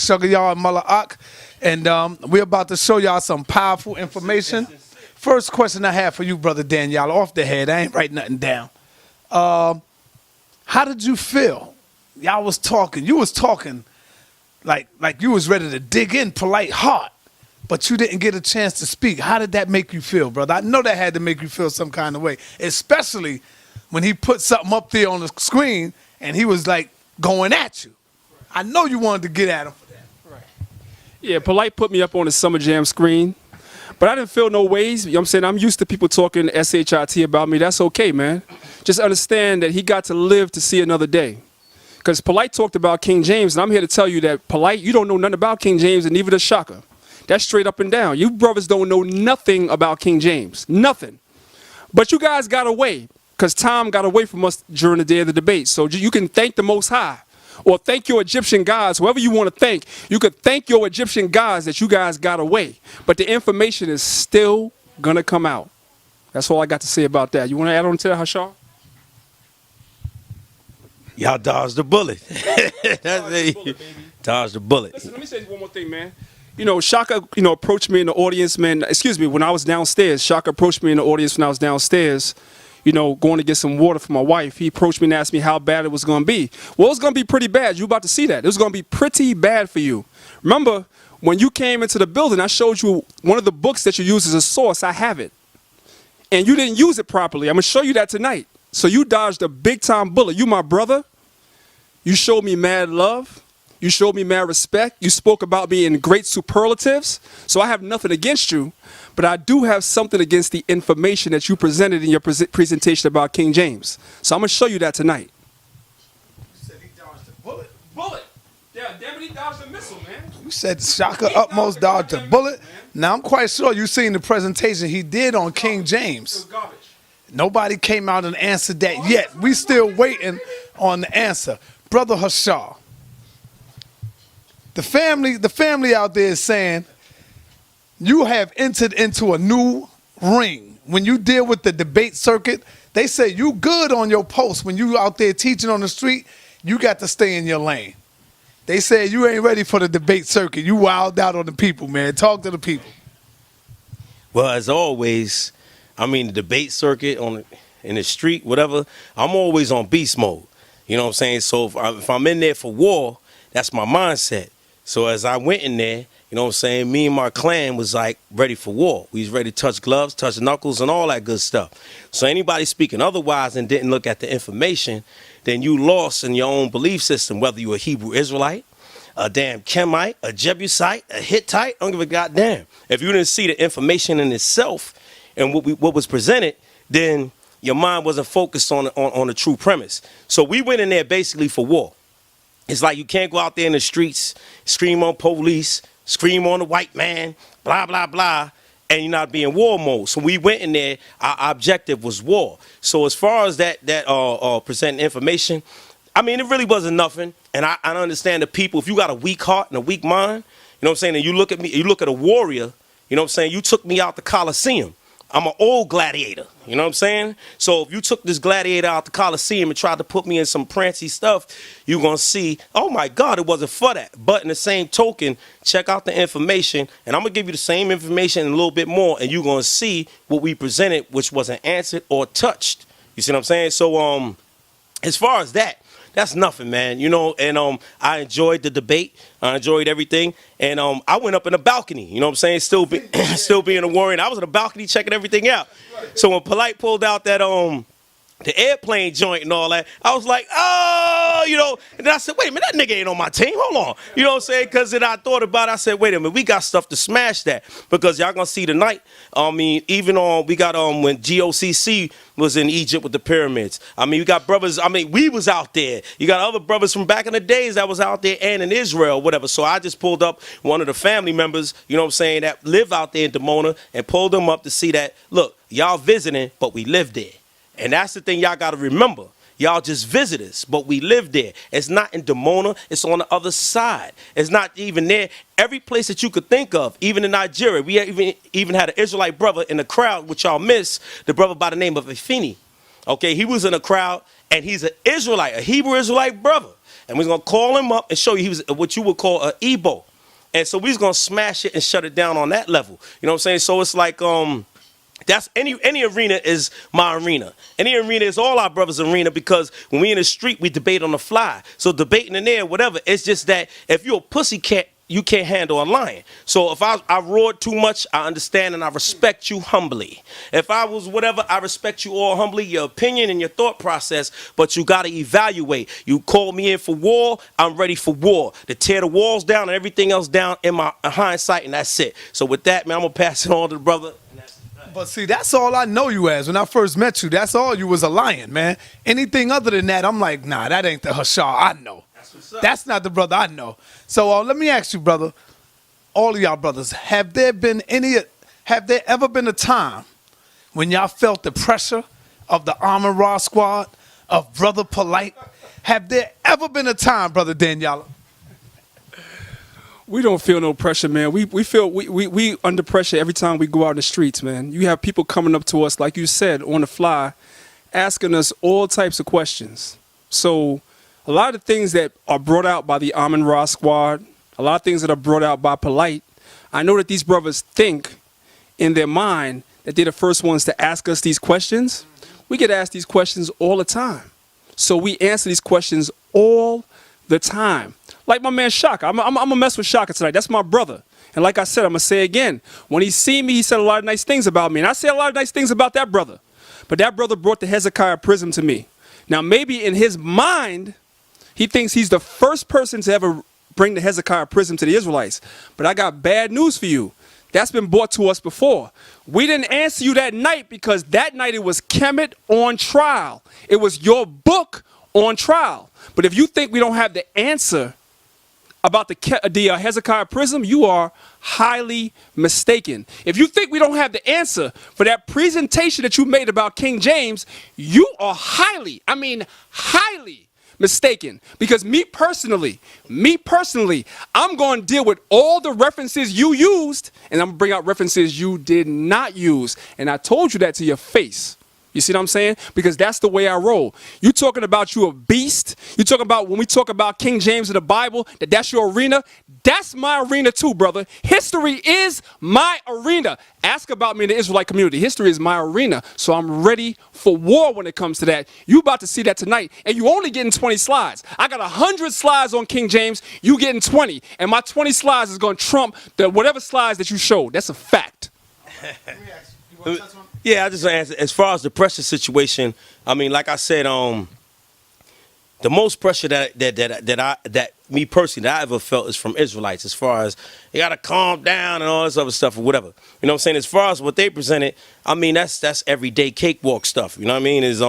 Sugar Y'all and Mullah Ak, and we're about to show y'all some powerful information. First question I have for you, Brother Danyaahla, off the head. I ain't write nothing down. How did you feel? Y'all was talking. You was talking like you was ready to dig in polite heart, but you didn't get a chance to speak. How did that make you feel, brother? I know that had to make you feel some kind of way, especially when he put something up there on the screen and he was like going at you. I know you wanted to get at him for that. Right. Yeah, Polite put me up on the Summer Jam screen, but I didn't feel no ways. You know what I'm saying? I'm used to people talking SHIT about me. That's okay, man. Just understand that he got to live to see another day. Because Polite talked about King James, and I'm here to tell you that Polite, you don't know nothing about King James, and neither does Shakka. That's straight up and down. You brothers don't know nothing about King James. Nothing. But you guys got away, because Tom got away from us during the day of the debate. So you can thank the Most High, or thank your Egyptian gods, whoever you want to thank. You could thank your Egyptian gods that you guys got away. But the information is still going to come out. That's all I got to say about that. You want to add on to that, Hashar? Y'all dodged the bullet. Dodged the bullet. Listen, let me say one more thing, man. You know, Shakka, approached me in the audience, man. Excuse me, when I was downstairs, Shakka approached me in the audience when I was downstairs, going to get some water for my wife. He approached me and asked me how bad it was going to be. Well, it was going to be pretty bad. You're about to see that. It was going to be pretty bad for you. Remember, when you came into the building, I showed you one of the books that you use as a source. I have it. And you didn't use it properly. I'm going to show you that tonight. So you dodged a big-time bullet. You my brother. You showed me mad love. You showed me mad respect. You spoke about me in great superlatives. So I have nothing against you, but I do have something against the information that you presented in your presentation about King James. So I'm going to show you that tonight. You said he dodged a bullet? Bullet. Yeah, damn it, he dodged a missile, man. You said Shakka Ahmose'S dodged a bullet? Now, I'm quite sure you seen the presentation he did on King James. It was garbage. Nobody came out and answered that yet. We still waiting on the answer. Brother Hashar, the family out there is saying you have entered into a new ring. When you deal with the debate circuit, they say you good on your post. When you out there teaching on the street, you got to stay in your lane. They say you ain't ready for the debate circuit. You wild out on the people, man. Talk to the people. Well, as always, the debate circuit in the street, whatever, I'm always on beast mode. You know what I'm saying? So if I'm in there for war, that's my mindset. So as I went in there, you know what I'm saying, me and my clan was like ready for war. We was ready to touch gloves, touch knuckles, and all that good stuff. So anybody speaking otherwise and didn't look at the information, then you lost in your own belief system, whether you're a Hebrew Israelite, a damn Chemite, a Jebusite, a Hittite, I don't give a goddamn. If you didn't see the information in itself and what was presented, then your mind wasn't focused on the true premise. So we went in there basically for war. It's like you can't go out there in the streets, scream on police, scream on the white man, blah, blah, blah, and you're not being war mode. So we went in there, our objective was war. So as far as that presenting information, it really wasn't nothing. And I understand the people, if you got a weak heart and a weak mind, you know what I'm saying, and you look at me, you look at a warrior, you know what I'm saying, you took me out the Coliseum. I'm an old gladiator, you know what I'm saying? So if you took this gladiator out the Coliseum and tried to put me in some prancy stuff, you're going to see, oh my God, it wasn't for that. But in the same token, check out the information, and I'm going to give you the same information and a little bit more, and you're going to see what we presented, which wasn't answered or touched. You see what I'm saying? So as far as that, that's nothing, man, and I enjoyed the debate. I enjoyed everything, and I went up in the balcony, you know what I'm saying, still being a warrior, and I was in the balcony checking everything out. So when Polite pulled out that the airplane joint and all that, I was like, oh, and then I said, wait a minute, that nigga ain't on my team, hold on, you know what I'm saying, because then I thought about it, I said, wait a minute, we got stuff to smash that, because y'all gonna see tonight, even we got, when GOCC was in Egypt with the pyramids, we got brothers, we was out there, you got other brothers from back in the days that was out there and in Israel, whatever, so I just pulled up one of the family members, you know what I'm saying, that live out there in Dimona, and pulled them up to see that, look, y'all visiting, but we live there. And that's the thing y'all got to remember. Y'all just visitors, but we live there. It's not in Dimona. It's on the other side. It's not even there. Every place that you could think of, even in Nigeria. We even had an Israelite brother in the crowd, which y'all miss, the brother by the name of Ifini. Okay, he was in the crowd, and he's an Israelite, a Hebrew Israelite brother. And we're going to call him up and show you he was what you would call an Ebo. And so we're going to smash it and shut it down on that level. You know what I'm saying? So it's like, that's any arena is my arena. Any arena is all our brothers' arena, because when we in the street, we debate on the fly. So debating in there, whatever, it's just that if you're a pussycat, you can't handle a lion. So if I roared too much, I understand and I respect you humbly. If I was whatever, I respect you all humbly, your opinion and your thought process, but you got to evaluate. You call me in for war, I'm ready for war. To tear the walls down and everything else down in my hindsight, and that's it. So with that, man, I'm going to pass it on to the brother. But see, that's all I know you as. When I first met you, that's all you was, a lion, man. Anything other than that, I'm like, nah, that ain't the Hashar I know. That's not the brother I know. So let me ask you, brother, all of y'all brothers, have there ever been a time when y'all felt the pressure of the Armor Raw Squad, of Brother Polite? Have there ever been a time, Brother Danyaahla? We don't feel no pressure, man. We feel we under pressure every time we go out in the streets, man. You have people coming up to us, like you said, on the fly, asking us all types of questions. So a lot of things that are brought out by the Amun Ra Squad, a lot of things that are brought out by Polite, I know that these brothers think in their mind that they're the first ones to ask us these questions. We get asked these questions all the time. So we answer these questions all the time. Like my man Shakka. I'm going to mess with Shakka tonight. That's my brother. And like I said, I'm going to say again, when he seen me, he said a lot of nice things about me. And I say a lot of nice things about that brother. But that brother brought the Hezekiah prism to me. Now, maybe in his mind, he thinks he's the first person to ever bring the Hezekiah prism to the Israelites. But I got bad news for you. That's been brought to us before. We didn't answer you that night because that night it was Kemet on trial. It was your book on trial. But if you think we don't have the answer about the Hezekiah prism, you are highly mistaken. If you think we don't have the answer for that presentation that you made about King James, you are highly mistaken. Because me personally, I'm going to deal with all the references you used, and I'm going to bring out references you did not use. And I told you that to your face. You see what I'm saying? Because that's the way I roll. You talking about you a beast. You talking about when we talk about King James in the Bible, that's your arena. That's my arena too, brother. History is my arena. Ask about me in the Israelite community. History is my arena. So I'm ready for war when it comes to that. You about to see that tonight. And you only getting 20 slides. I got 100 slides on King James. You getting 20. And my 20 slides is going to trump the whatever slides that you showed. That's a fact. Let me ask you. You want to touch on? Yeah, I just answer as far as the pressure situation. I mean, like I said, the most pressure that me personally that I ever felt is from Israelites. As far as you gotta calm down and all this other stuff or whatever. You know what I'm saying? As far as what they presented, I mean that's everyday cakewalk stuff. You know what I mean? Is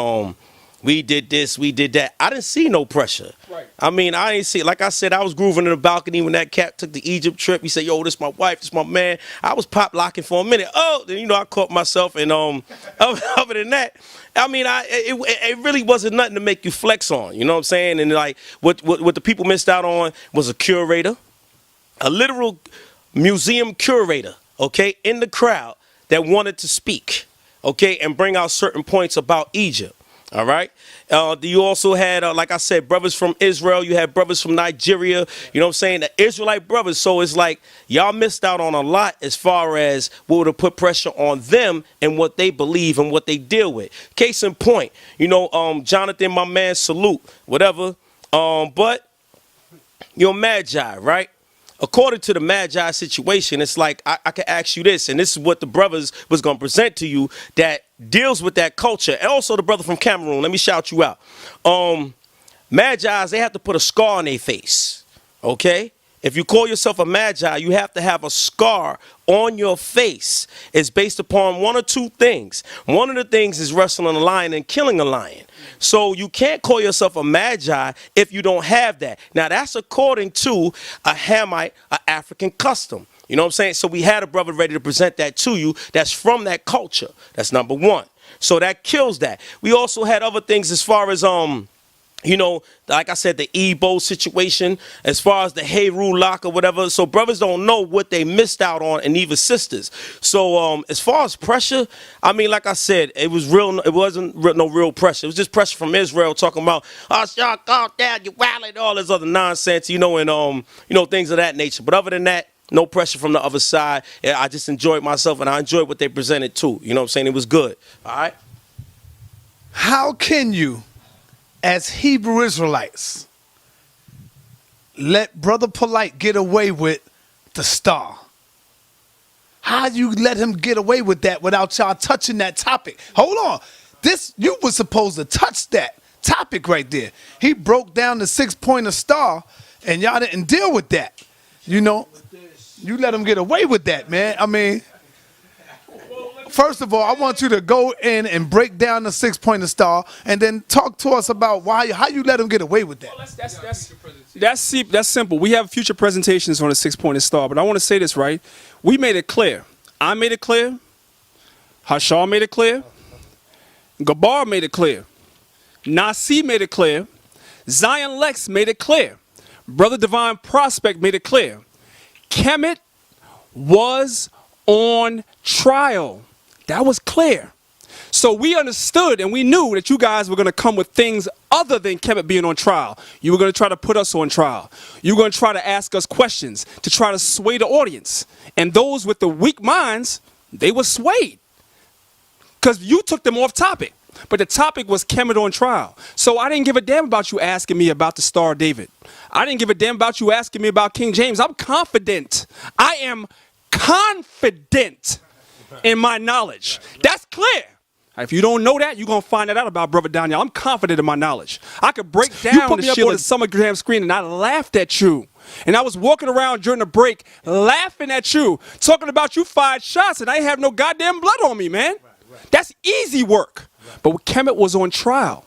we did this, we did that. I didn't see no pressure. Right. I mean, I ain't see, like I said, I was grooving in the balcony when that cat took the Egypt trip. He said, yo, this my wife, this my man. I was pop locking for a minute. Oh, then, I caught myself. And other than that, I mean, it really wasn't nothing to make you flex on. You know what I'm saying? And like what the people missed out on was a curator, a literal museum curator, okay, in the crowd that wanted to speak, okay, and bring out certain points about Egypt. All right. You also had, like I said, brothers from Israel. You had brothers from Nigeria. You know what I'm saying? The Israelite brothers. So it's like y'all missed out on a lot as far as what would have put pressure on them and what they believe and what they deal with. Case in point, Jonathan, my man, salute, whatever. But you're Magi, right? According to the Magi situation, it's like I could ask you this, and this is what the brothers was going to present to you that deals with that culture. And also the brother from Cameroon, let me shout you out. Magi's, they have to put a scar on their face, okay? If you call yourself a Magi, you have to have a scar on your face. It's based upon one or two things. One of the things is wrestling a lion and killing a lion. So you can't call yourself a Magi if you don't have that. Now, that's according to a Hamite, an African custom. You know what I'm saying? So we had a brother ready to present that to you that's from that culture. That's number one. So that kills that. We also had other things as far as, you know, like I said, the Ebo situation, as far as the Heru lock or whatever. So brothers don't know what they missed out on, and even sisters. So as far as pressure, I mean, like I said, it wasn't no real pressure. It was just pressure from Israel talking about, oh, y'all, oh, dad, you wildin', all this other nonsense, you know, and you know, things of that nature. But other than that, no pressure from the other side. Yeah, I just enjoyed myself, and I enjoyed what they presented too. You know what I'm saying? It was good. All right. How can you, as Hebrew Israelites, let Brother Polite get away with the star? How you let him get away with that without y'all touching that topic? Hold on. You was supposed to touch that topic right there. He broke down the 6-pointer star, and y'all didn't deal with that. You know, you let him get away with that, man. I mean, first of all, I want you to go in and break down the 6-pointer star, and then talk to us about how you let him get away with that. Well, that's simple. We have future presentations on the 6-pointer star, but I want to say this, right? We made it clear. I made it clear. Hashar made it clear. Gabar made it clear. Nasi made it clear. Zion Lex made it clear. Brother Divine Prospect made it clear. Kemet was on trial. That was clear. So we understood and we knew that you guys were going to come with things other than Kemet being on trial. You were going to try to put us on trial. You were going to try to ask us questions to try to sway the audience. And those with the weak minds, they were swayed because you took them off topic. But the topic was Kemet on trial. So I didn't give a damn about you asking me about the Star of David. I didn't give a damn about you asking me about King James. I'm confident. I am confident in my knowledge. That's clear. If you don't know that, you're going to find that out about Brother Danyaahla. I'm confident in my knowledge. I could break down the shield on the summer gram screen, and I laughed at you. And I was walking around during the break laughing at you, talking about you fired shots, and I ain't have no goddamn blood on me, man. That's easy work. But Kemet was on trial.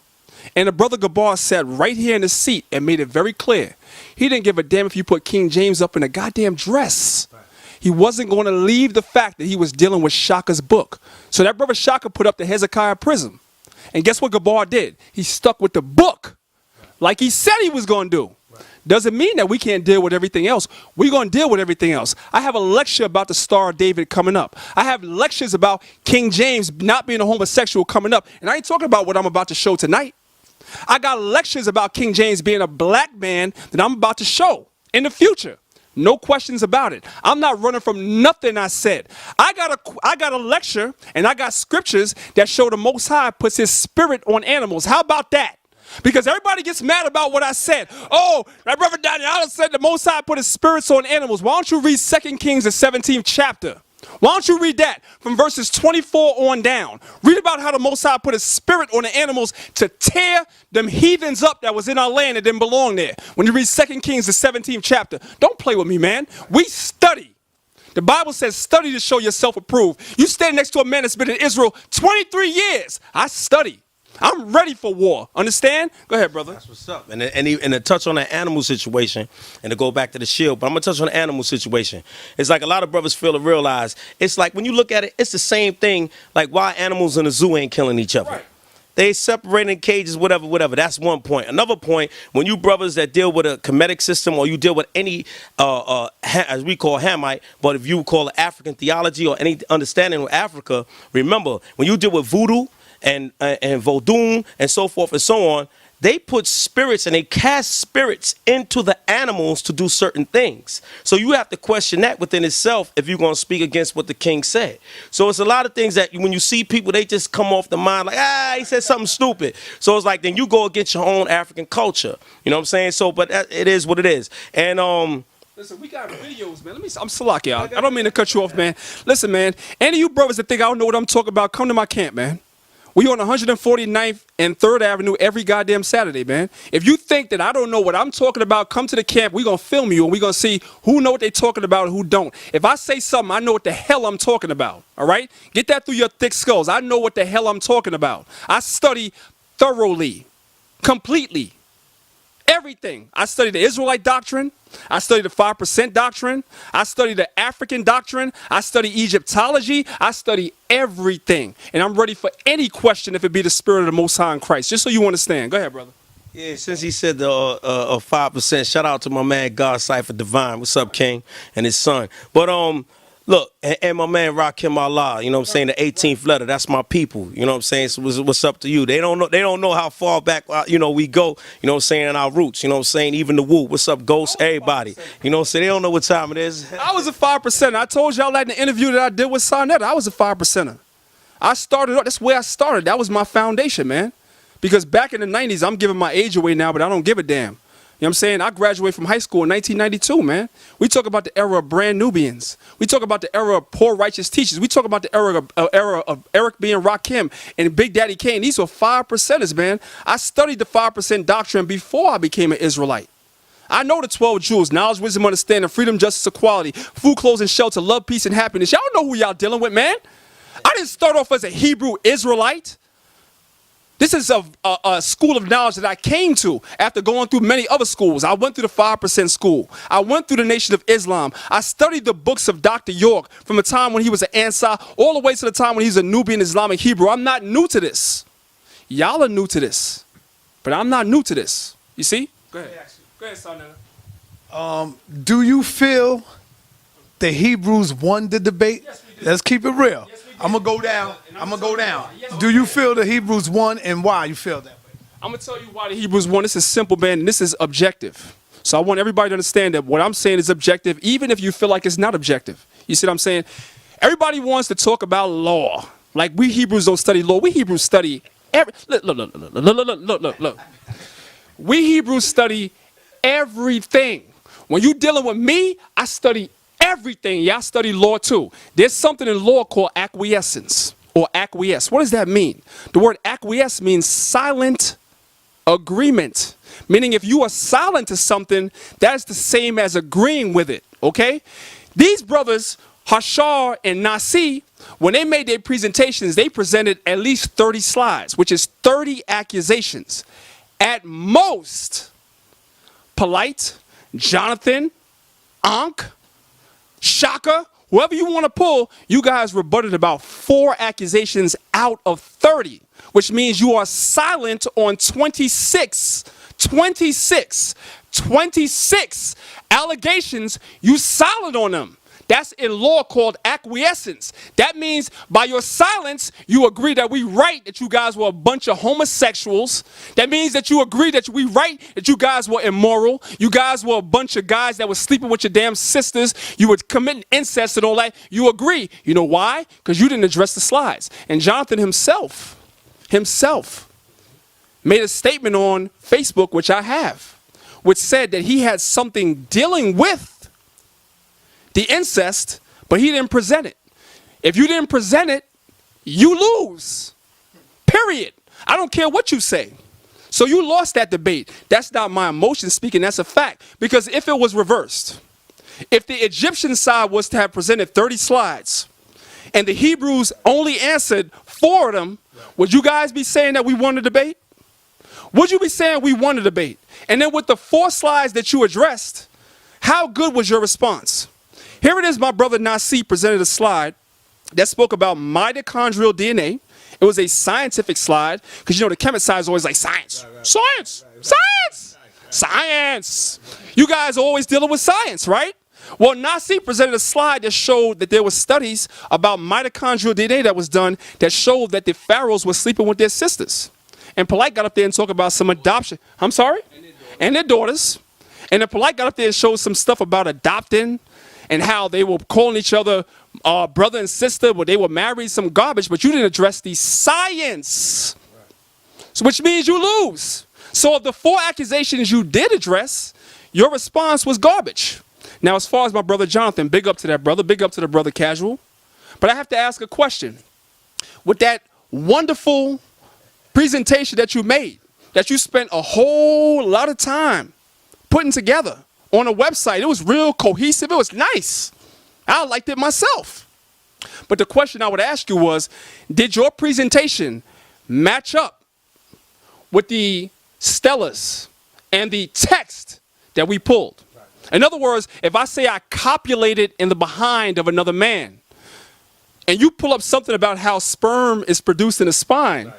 And the brother Gabar sat right here in the seat and made it very clear. He didn't give a damn if you put King James up in a goddamn dress. He wasn't going to leave the fact that he was dealing with Shaka's book. So that brother Shaka put up the Hezekiah prism. And guess what Gabar did? He stuck with the book like he said he was going to do. Doesn't mean that we can't deal with everything else. We're going to deal with everything else. I have a lecture about the Star of David coming up. I have lectures about King James not being a homosexual coming up. And I ain't talking about what I'm about to show tonight. I got lectures about King James being a black man that I'm about to show in the future. No questions about it. I'm not running from nothing I said. I got a lecture and I got scriptures that show the Most High puts his spirit on animals. How about that? Because everybody gets mad about what I said. Oh, my brother Danyaahla said the Most High put his spirits on animals. Why don't you read 2 Kings, the 17th chapter? Why don't you read that from verses 24 on down? Read about how the Most High put his spirit on the animals to tear them heathens up that was in our land that didn't belong there. When you read 2 Kings, the 17th chapter, don't play with me, man. We study. The Bible says study to show yourself approved. You stand next to a man that's been in Israel 23 years. I study. I'm ready for war. Understand? Go ahead, brother. That's what's up. And to touch on the animal situation, and to go back to the shield, but I'm going to touch on the animal situation. It's like a lot of brothers fail to realize, it's like when you look at it, it's the same thing like why animals in the zoo ain't killing each other. Right. They separate in cages, whatever. That's one point. Another point, when you brothers that deal with a Kemetic system or you deal with any, as we call Hamite, but if you call it African theology or any understanding of Africa, remember, when you deal with voodoo, and Vodun and so forth and so on, they put spirits and they cast spirits into the animals to do certain things. So you have to question that within itself if you're going to speak against what the king said. So it's a lot of things that when you see people, they just come off the mind like, he said something stupid. So it's like, then you go against your own African culture. You know what I'm saying? So, but it is what it is. And, listen, we got videos, man. I'm Salakia. I don't mean to cut you off, man. Listen, man, any of you brothers that think I don't know what I'm talking about, come to my camp, man. We on 149th and 3rd Avenue every goddamn Saturday, man. If you think that I don't know what I'm talking about, come to the camp. We're going to film you and we're going to see who know what they're talking about and who don't. If I say something, I know what the hell I'm talking about, all right? Get that through your thick skulls. I know what the hell I'm talking about. I study thoroughly, completely. Everything. I study the Israelite doctrine. I study the 5% doctrine. I study the African doctrine. I study Egyptology. I study everything. And I'm ready for any question if it be the spirit of the Most High in Christ. Just so you understand. Go ahead, brother. Yeah, since he said the 5%, shout out to my man God Cypher Divine. What's up, King, and his son. But look, and my man Rakim Allah, you know what I'm saying, the 18th letter, that's my people, you know what I'm saying? So what's up to you? They don't know how far back we go, you know what I'm saying, in our roots, you know what I'm saying, even the Woo. What's up, Ghost, everybody, you know what I'm saying? They don't know what time it is. I was a 5%. I told y'all that in the interview that I did with Sarnetta. I was a 5%er. I started, that's where I started. That was my foundation, man. Because back in the 90s, I'm giving my age away now, but I don't give a damn. You know what I'm saying? I graduated from high school in 1992, man. We talk about the era of brand Nubians. We talk about the era of poor righteous teachers. We talk about the era of Eric being Rakim and Big Daddy Kane. These were 5%ers, man. I studied the 5% doctrine before I became an Israelite. I know the 12 jewels: knowledge, wisdom, understanding, freedom, justice, equality, food, clothes, and shelter, love, peace, and happiness. Y'all know who y'all dealing with, man. I didn't start off as a Hebrew Israelite. This is a school of knowledge that I came to after going through many other schools. I went through the 5% school. I went through the Nation of Islam. I studied the books of Dr. York from the time when he was an Ansar all the way to the time when he's a Nubian Islamic Hebrew. I'm not new to this. Y'all are new to this. But I'm not new to this. You see? Go ahead. Go ahead, Sarnetta. Do you feel the Hebrews won the debate? Yes, we did. Let's keep it real. Yes, we did. I'm going to go down. And I'm going to go down. Yes, Do you feel the Hebrews won and why you feel that way? I'm going to tell you why the Hebrews won. This is simple, man, and this is objective. So I want everybody to understand that what I'm saying is objective, even if you feel like it's not objective. You see what I'm saying? Everybody wants to talk about law. Like we Hebrews don't study law. We Hebrews study look. We Hebrews study everything. When you dealing with me, I study everything. Y'all study law too. There's something in law called acquiescence or acquiesce. What does that mean? The word acquiesce means silent agreement. Meaning if you are silent to something, that is the same as agreeing with it. Okay? These brothers, Hashar and Nasi, when they made their presentations, they presented at least 30 slides, which is 30 accusations. At most, Polite, Jonathan, Ankh, Shakka, whoever you want to pull, you guys rebutted about 4 accusations out of 30, which means you are silent on 26 allegations. You silent on them. That's in law called acquiescence. That means by your silence, you agree that we right that you guys were a bunch of homosexuals. That means that you agree that we right that you guys were immoral. You guys were a bunch of guys that were sleeping with your damn sisters. You were committing incest and all that. You agree. You know why? Because you didn't address the slides. And Jonathan himself made a statement on Facebook, which I have, which said that he had something dealing with the incest, but he didn't present it. If you didn't present it, you lose. Period. I don't care what you say. So you lost that debate. That's not my emotion speaking. That's a fact. Because if it was reversed, if the Egyptian side was to have presented 30 slides and the Hebrews only answered 4 of them, would you guys be saying that we won the debate? Would you be saying we won the debate? And then with the 4 slides that you addressed, how good was your response? Here it is, my brother Nasi presented a slide that spoke about mitochondrial DNA. It was a scientific slide, because you know the chemist side is always like science. Science. You guys are always dealing with science, right? Well, Nasi presented a slide that showed that there were studies about mitochondrial DNA that was done that showed that the pharaohs were sleeping with their sisters. And Polite got up there and talked about some adoption. I'm sorry? And their daughters. And then Polite got up there and showed some stuff about adopting and how they were calling each other brother and sister, but they were married, some garbage, but you didn't address the science. So which means you lose. So of the 4 accusations you did address, your response was garbage. Now, as far as my brother Jonathan, big up to that brother, big up to the brother Casual. But I have to ask a question. With that wonderful presentation that you made, that you spent a whole lot of time putting together on a website, it was real cohesive, it was nice. I liked it myself. But the question I would ask you was, did your presentation match up with the stellas and the text that we pulled? In other words, if I say I copulated in the behind of another man, and you pull up something about how sperm is produced in the spine,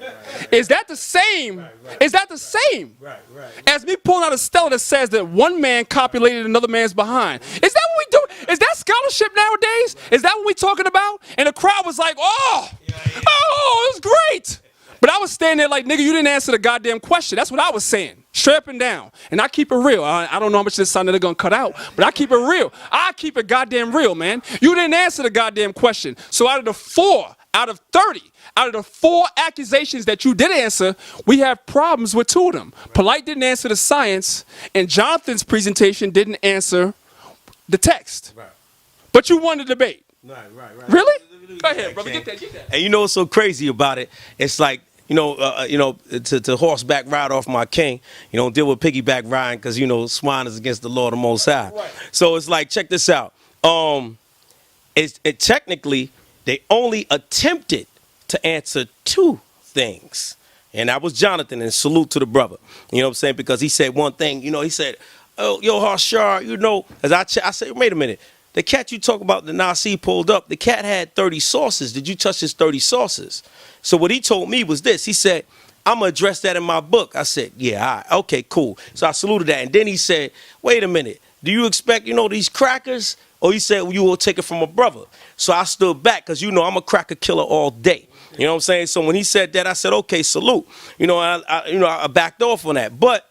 is that the same? Is that the same as me pulling out a stela that says that one man copulated another man's behind? Is that what we do? Is that scholarship nowadays? Is that what we talking about? And the crowd was like, oh, it was great. But I was standing there like, nigga, you didn't answer the goddamn question. That's what I was saying, straight up and down. And I keep it real. I don't know how much of this sound they're gonna cut out, but I keep it real. I keep it goddamn real, man. You didn't answer the goddamn question. So out of the 4 out of 30, out of the 4 accusations that you did answer, we have problems with 2 of them. Polite didn't answer the science, and Jonathan's presentation didn't answer the text. But you won the debate. Really? Go ahead, brother. Get that. And you know what's so crazy about it? It's like, to horseback ride off my king, deal with piggyback riding because, swine is against the law of the Most High. Right. So it's like, check this out. Technically, they only attempted to answer 2 things. And that was Jonathan, and salute to the brother. You know what I'm saying? Because he said one thing, he said, oh, yo, Harshar, as I said, wait a minute. The cat you talk about, the Nasi pulled up, the cat had 30 sources. Did you touch his 30 sources? So what he told me was this. He said, I'm going to address that in my book. I said, yeah, all right, okay, cool. So I saluted that. And then he said, wait a minute. Do you expect, these crackers? Or he said, well, you will take it from a brother. So I stood back because, I'm a cracker killer all day. You know what I'm saying? So when he said that, I said, okay, salute. I backed off on that. But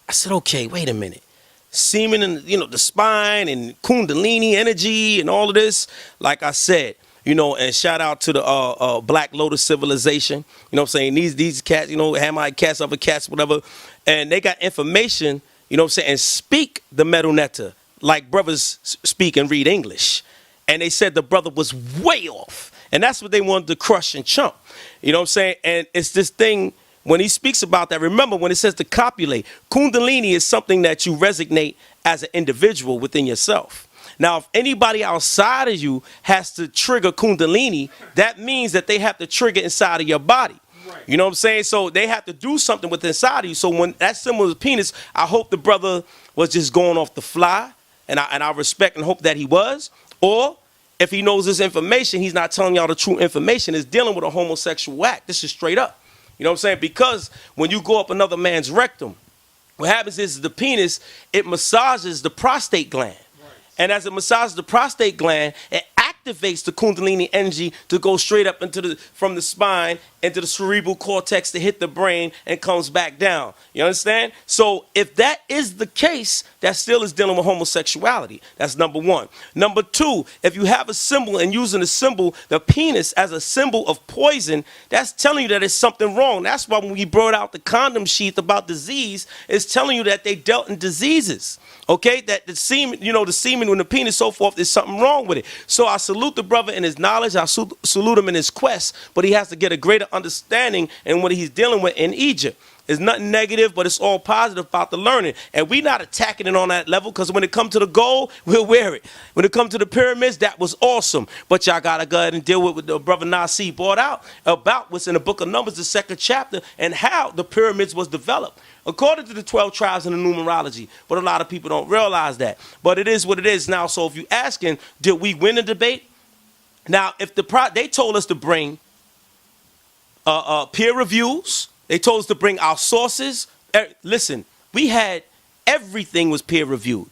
I said, okay, wait a minute. Semen and the spine and kundalini energy and all of this, like I said, and shout out to the Black Lotus civilization. What I'm saying? These cats, Hamite cats, other cats, whatever, and they got information, what I'm saying, and speak the metal netta like brothers speak and read English. And they said the brother was way off, and that's what they wanted to crush and chump. You know what I'm saying? And it's this thing. When he speaks about that, remember when it says to copulate, Kundalini is something that you resonate as an individual within yourself. Now, if anybody outside of you has to trigger Kundalini, that means that they have to trigger inside of your body. Right. You know what I'm saying? So they have to do something with inside of you. So when that symbol is penis, I hope the brother was just going off the fly, and I respect and hope that he was. Or if he knows this information, he's not telling y'all the true information. It's dealing with a homosexual act. This is straight up. You know what I'm saying? Because when you go up another man's rectum, what happens is the penis, it massages the prostate gland. Right. And as it massages the prostate gland, it activates the Kundalini energy to go straight up from the spine into the cerebral cortex to hit the brain and comes back down. You understand? So if that is the case, that still is dealing with homosexuality. That's number 1. Number 2, if you have a symbol and using the symbol, the penis as a symbol of poison, that's telling you that there's something wrong. That's why when we brought out the condom sheath about disease, it's telling you that they dealt in diseases. Okay, that the semen, the semen when the penis, so forth, there's something wrong with it. So I salute the brother in his knowledge. I salute him in his quest, but he has to get a greater understanding in what he's dealing with in Egypt. It's nothing negative, but it's all positive about the learning. And we're not attacking it on that level because when it comes to the goal, we'll wear it. When it comes to the pyramids, that was awesome. But y'all got to go ahead and deal with what the brother Nasi brought out about what's in the book of Numbers, the 2nd chapter, and how the pyramids was developed according to the 12 tribes in the numerology. But a lot of people don't realize that. But it is what it is now. So if you're asking, did we win the debate? Now, if they told us to bring peer reviews, they told us to bring our sources. Listen, we had everything was peer reviewed.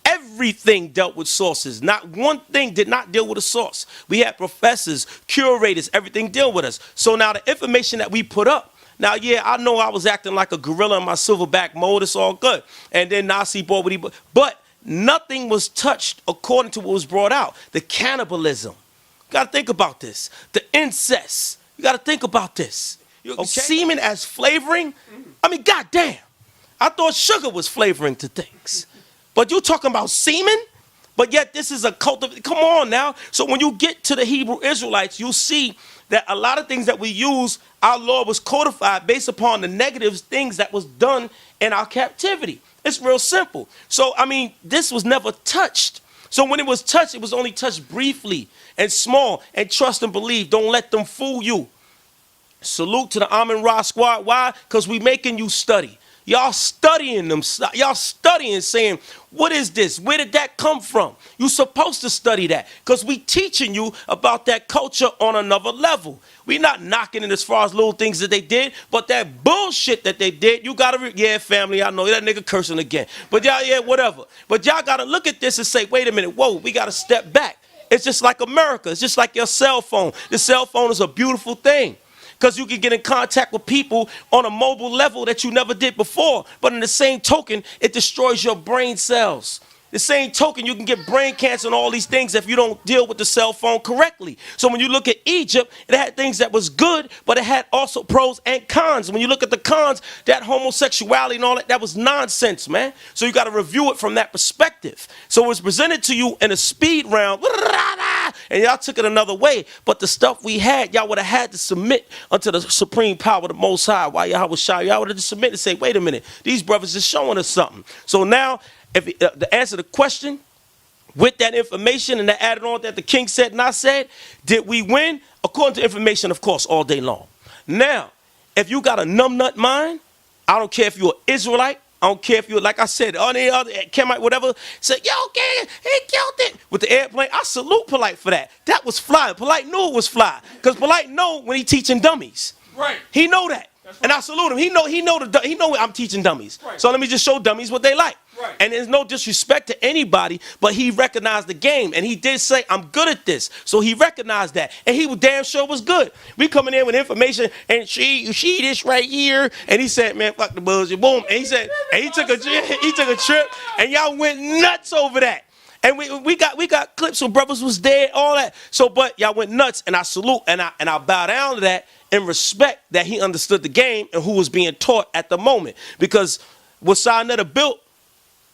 Everything dealt with sources. Not one thing did not deal with a source. We had professors, curators, everything deal with us. So now the information that we put up, now, yeah, I know I was acting like a gorilla in my silverback mode. It's all good. And then Nasi bought what he bought. But nothing was touched according to what was brought out. The cannibalism. You got to think about this. The incest. You got to think about this. Okay. Semen as flavoring. I mean, goddamn. I thought sugar was flavoring to things. But you're talking about semen? But yet this is a cult of, come on now. So when you get to the Hebrew Israelites, you'll see that a lot of things that we use, our law was codified based upon the negative things that was done in our captivity. It's real simple. So, I mean, this was never touched. So when it was touched, it was only touched briefly and small. And trust and believe. Don't let them fool you. Salute to the Amin Ra squad. Why? Because we making you study. Y'all studying them. Y'all studying, saying, what is this? Where did that come from? You're supposed to study that because we teaching you about that culture on another level. We not knocking it as far as little things that they did, but that bullshit that they did, you got to, yeah, family, I know that nigga cursing again. But y'all, yeah, whatever. But y'all got to look at this and say, wait a minute, whoa, we got to step back. It's just like America. It's just like your cell phone. The cell phone is a beautiful thing because you can get in contact with people on a mobile level that you never did before. But in the same token, it destroys your brain cells. The same token, you can get brain cancer and all these things if you don't deal with the cell phone correctly. So when you look at Egypt, it had things that was good, but it had also pros and cons. When you look at the cons, that homosexuality and all that, that was nonsense, man. So you got to review it from that perspective. So it was presented to you in a speed round, and y'all took it another way. But the stuff we had, y'all would have had to submit unto the supreme power, the Most High. While y'all was shy, y'all would have to submit and say, wait a minute, these brothers is showing us something. So now, if to answer the question, with that information and that added on that the king said and I said, did we win? According to information, of course, all day long. Now, if you got a numbnut mind, I don't care if you're an Israelite, I don't care if you're, like I said, any other Kemite, whatever, say, yo, gang, he killed it with the airplane. I salute Polite for that. That was fly. Polite knew it was fly. Because Polite know when he teaching dummies. Right. He know that. Right. And I salute him. He know I'm teaching dummies. Right. So let me just show dummies what they like. Right. And there's no disrespect to anybody, but he recognized the game. And he did say, I'm good at this. So he recognized that. And he was damn sure was good. We coming in with information, and you see this right here. And he said, man, fuck the bullshit. Boom. And he said, and he took a trip, and y'all went nuts over that. And we got clips where brothers was dead, all that. So, but y'all went nuts, and I salute, and I bow down to that in respect that he understood the game and who was being taught at the moment. Because what Sinetta built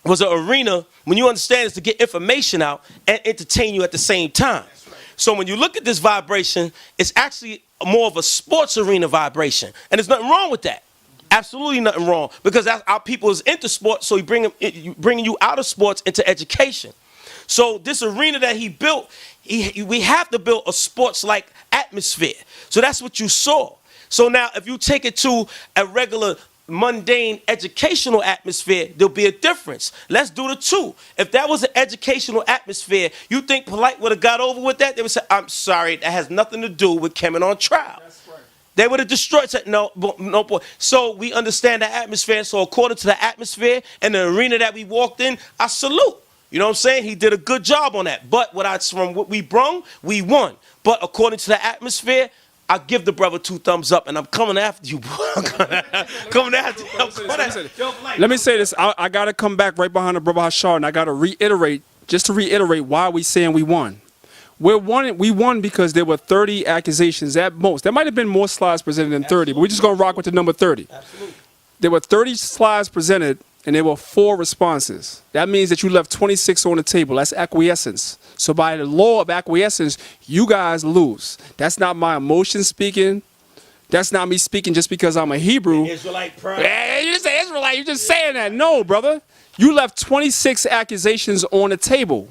was an arena, when you understand, is to get information out and entertain you at the same time. Right. So when you look at this vibration, it's actually more of a sports arena vibration. And there's nothing wrong with that. Absolutely nothing wrong. Because our people is into sports, so he bringing you out of sports into education. So this arena that he built, we have to build a sports-like atmosphere. So that's what you saw. So now if you take it to a regular mundane educational atmosphere, there'll be a difference. Let's do the two. If that was an educational atmosphere, you think Polite would have got over with that? They would say, I'm sorry, that has nothing to do with coming on trial. That's right. They would have destroyed it. No, boy. So we understand the atmosphere. So according to the atmosphere and the arena that we walked in, I salute. You know what I'm saying? He did a good job on that. But from what we brung, we won. But according to the atmosphere, I give the brother 2 thumbs up, and I'm coming after you, boy. Coming after you. Let me say this. I got to come back right behind the brother Hashar, and I got to reiterate, just to reiterate why we saying we won. We won because there were 30 accusations at most. There might have been more slides presented than 30, but we're just going to rock with the number 30. Absolutely. There were 30 slides presented, and there were 4 responses. That means that you left 26 on the table. That's acquiescence. So by the law of acquiescence, you guys lose. That's not my emotion speaking. That's not me speaking just because I'm a Hebrew. Israelite pride. Yeah, you just say Israelite. You're just saying that. No, brother. You left 26 accusations on the table.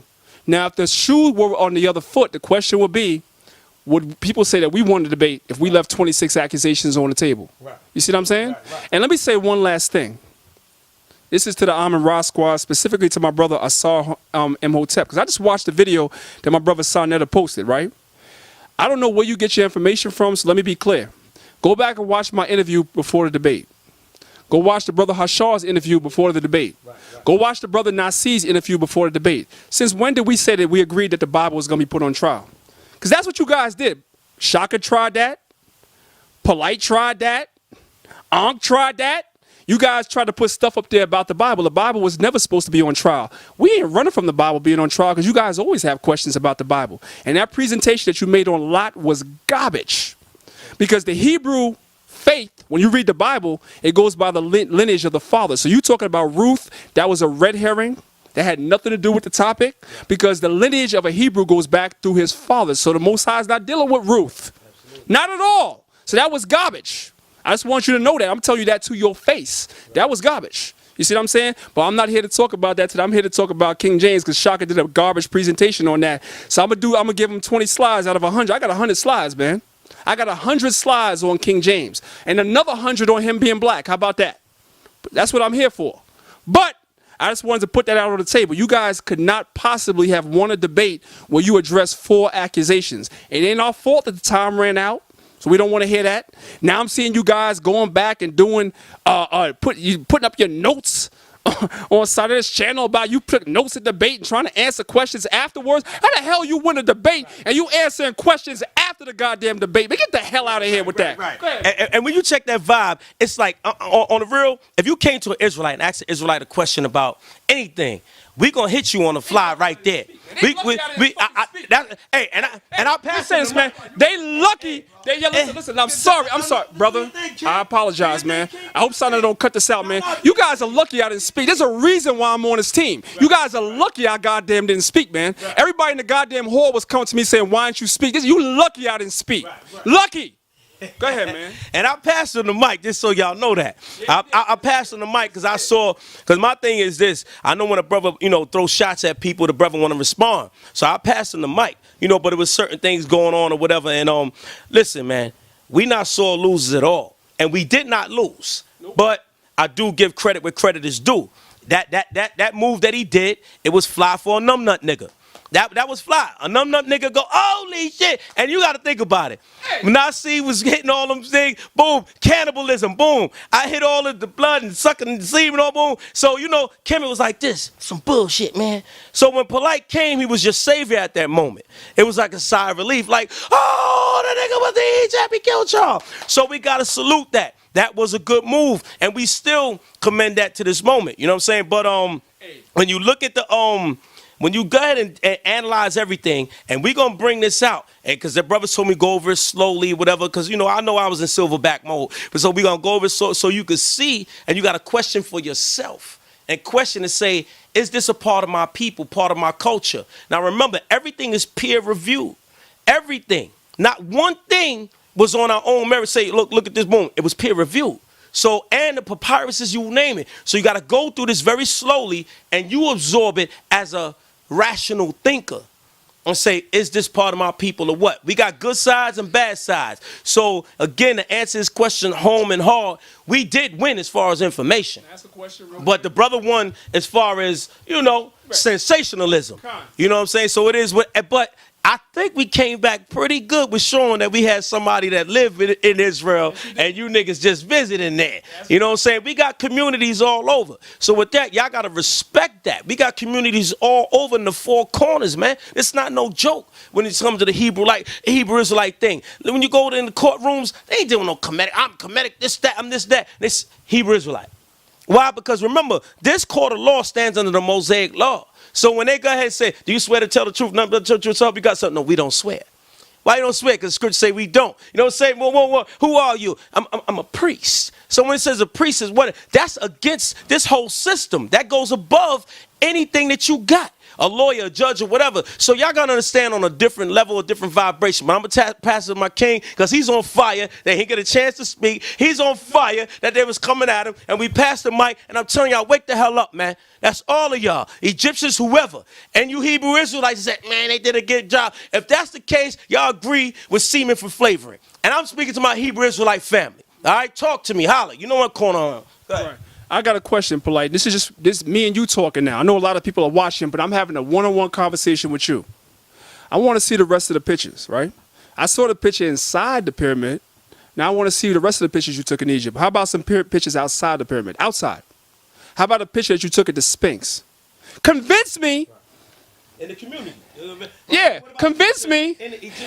Now, if the shoe were on the other foot, the question would be, would people say that we won the debate if we left 26 accusations on the table? Right. You see what I'm saying? Right. And let me say one last thing. This is to the Amin Ra squad, specifically to my brother Asar Imhotep, because I just watched the video that my brother Sinetta posted, right? I don't know where you get your information from, so let me be clear. Go back and watch my interview before the debate. Go watch the brother Hashar's interview before the debate. Right. Go watch the brother Nasir's interview before the debate. Since when did we say that we agreed that the Bible was going to be put on trial? Because that's what you guys did. Shakka tried that. Polite tried that. Ankh tried that. You guys tried to put stuff up there about the Bible. The Bible was never supposed to be on trial. We ain't running from the Bible being on trial because you guys always have questions about the Bible. And that presentation that you made on Lot was garbage. Because the Hebrew faith, when you read the Bible, it goes by the lineage of the father. So you talking about Ruth, that was a red herring. That had nothing to do with the topic because the lineage of a Hebrew goes back through his father. So the Most High is not dealing with Ruth. Absolutely. Not at all. So that was garbage. I just want you to know that. I'm telling you that to your face. That was garbage. You see what I'm saying? But I'm not here to talk about that today. I'm here to talk about King James because Shaka did a garbage presentation on that. So I'm gonna give him 20 slides out of 100. I got 100 slides, man. I got 100 slides on King James and another 100 on him being black. How about that? That's what I'm here for. But I just wanted to put that out on the table. You guys could not possibly have won a debate where you address 4 accusations. It ain't our fault that the time ran out, so we don't want to hear that. Now I'm seeing you guys going back and doing, putting up your notes on side of this channel about you put notes at debate and trying to answer questions afterwards. How the hell you win a debate and you answering questions after the goddamn debate? Man, get the hell out of here with that. Right. And when you check that vibe, it's like, on the real, if you came to an Israelite and asked an Israelite a question about anything, we gonna hit you on the fly right there. Hey, and I'll pass this, man. They lucky. Listen, I'm sorry, brother. I apologize, man. I hope Sana don't cut this out, man. You guys are lucky I didn't speak. There's a reason why I'm on this team. You guys are lucky I goddamn didn't speak, man. Everybody in the goddamn hall was coming to me saying, why didn't you speak? You lucky I didn't speak. Lucky. Go ahead, man. And I passed on the mic just so y'all know that. I passed on the mic because my thing is this. I know when a brother, throws shots at people, the brother want to respond. So I passed on the mic, but it was certain things going on or whatever. And listen, man, we not sore losers at all. And we did not lose. Nope. But I do give credit where credit is due. That move that he did, it was fly for a numbnut nigga. That was fly. A numbnut nigga go, holy shit. And you got to think about it. Hey. When I see was hitting all them things, boom, cannibalism, boom. I hit all of the blood and sucking the semen, all boom. So, Kemet was like this. Some bullshit, man. So when Polite came, he was your savior at that moment. It was like a sigh of relief. Like, oh, the nigga was the Egypt, he killed y'all. So we got to salute that. That was a good move. And we still commend that to this moment. You know what I'm saying? But when you look at the... When you go ahead and analyze everything, and we're going to bring this out, and because the brothers told me go over it slowly, whatever, because, I know I was in silverback mode. But so we're going to go over it so you can see, and you got a question for yourself. And question to say, is this a part of my people, part of my culture? Now, remember, everything is peer reviewed. Everything. Not one thing was on our own merit. Say, look at this, boom. It was peer reviewed. So, and the papyruses, you name it. So you got to go through this very slowly, and you absorb it as a rational thinker and say, is this part of my people or what? We got good sides and bad sides. So again, to answer this question home and hard, we did win as far as information. Ask a question real quick. But the brother won as far as, sensationalism. You know what I'm saying? So it is what, but I think we came back pretty good with showing that we had somebody that lived in Israel and you niggas just visiting there. You know what I'm saying? We got communities all over. So with that, y'all got to respect that. We got communities all over in the 4 corners, man. It's not no joke when it comes to the Hebrew Israelite thing. When you go in the courtrooms, they ain't doing no Kemetic. I'm Kemetic, this, that, I'm this, that. It's Hebrew Israelite. Why? Because remember, this court of law stands under the Mosaic law. So when they go ahead and say, do you swear to tell the truth, nothing but the truth yourself? You got something? No, we don't swear. Why you don't swear? Because the scripture say we don't. You know what I'm saying? Well, who are you? I'm a priest. So when it says a priest is what? That's against this whole system. That goes above anything that you got. A lawyer, a judge, or whatever. So y'all got to understand on a different level, a different vibration. But I'm going to pass it to my king because he's on fire. They ain't get a chance to speak. He's on fire that they was coming at him. And we passed the mic. And I'm telling y'all, wake the hell up, man. That's all of y'all. Egyptians, whoever. And you Hebrew Israelites said, man, they did a good job. If that's the case, y'all agree with semen for flavoring. And I'm speaking to my Hebrew Israelite family. All right? Talk to me. Holla. You know what's going on. Go ahead. Right. I got a question, Polite. This is me and you talking now. I know a lot of people are watching, but I'm having a one-on-one conversation with you. I want to see the rest of the pictures, right? I saw the picture inside the pyramid. Now I want to see the rest of the pictures you took in Egypt. How about some pictures outside the pyramid? Outside. How about a picture that you took at the Sphinx? Convince me. In the community. Yeah, convince me.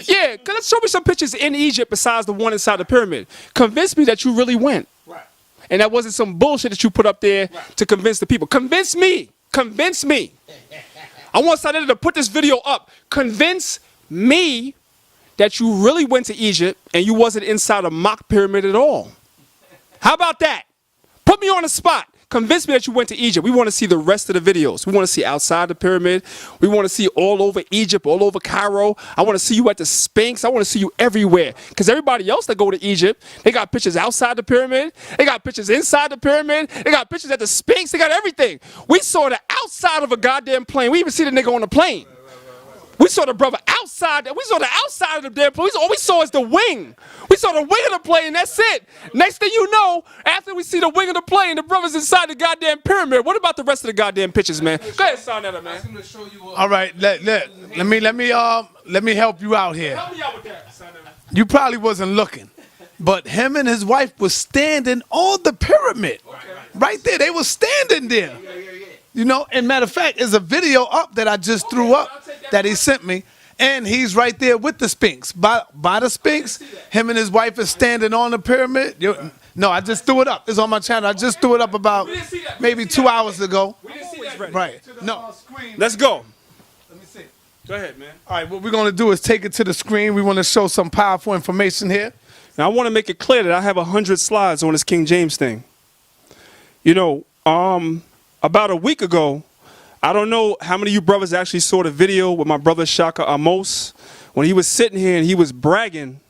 Yeah, show me some pictures in Egypt besides the one inside the pyramid. Convince me that you really went. Right. And that wasn't some bullshit that you put up there to convince the people. Convince me. Convince me. I want somebody to put this video up. Convince me that you really went to Egypt and you wasn't inside a mock pyramid at all. How about that? Put me on the spot. Convince me that you went to Egypt. We want to see the rest of the videos. We want to see outside the pyramid. We want to see all over Egypt, all over Cairo. I want to see you at the Sphinx. I want to see you everywhere. Because everybody else that go to Egypt, they got pictures outside the pyramid. They got pictures inside the pyramid. They got pictures at the Sphinx. They got everything. We saw the outside of a goddamn plane. We even see the nigga on the plane. We saw the brother outside. We saw the outside of the damn plane. All we saw is the wing. We saw the wing of the plane. That's it. Next thing you know, after we see the wing of the plane, the brother's inside the goddamn pyramid. What about the rest of the goddamn pictures, man? Go ahead, sign that up, man. All right, let me help you out here. Help me out with that. Sign that up. You probably wasn't looking, but him and his wife was standing on the pyramid, right there. They was standing there. You know, and matter of fact, there's a video up that I just threw up that he sent me, and he's right there with the Sphinx. By the Sphinx, him and his wife is standing on the pyramid. No, I just threw it up. It's on my channel. I just threw it up about maybe 2 hours ago. We didn't see that. Right. No. Let's go. Let me see. Go ahead, man. All right, what we're going to do is take it to the screen. We want to show some powerful information here. Now, I want to make it clear that I have 100 slides on this King James thing. You know, about a week ago, I don't know how many of you brothers actually saw the video with my brother Shakka Ahmose'S when he was sitting here and he was bragging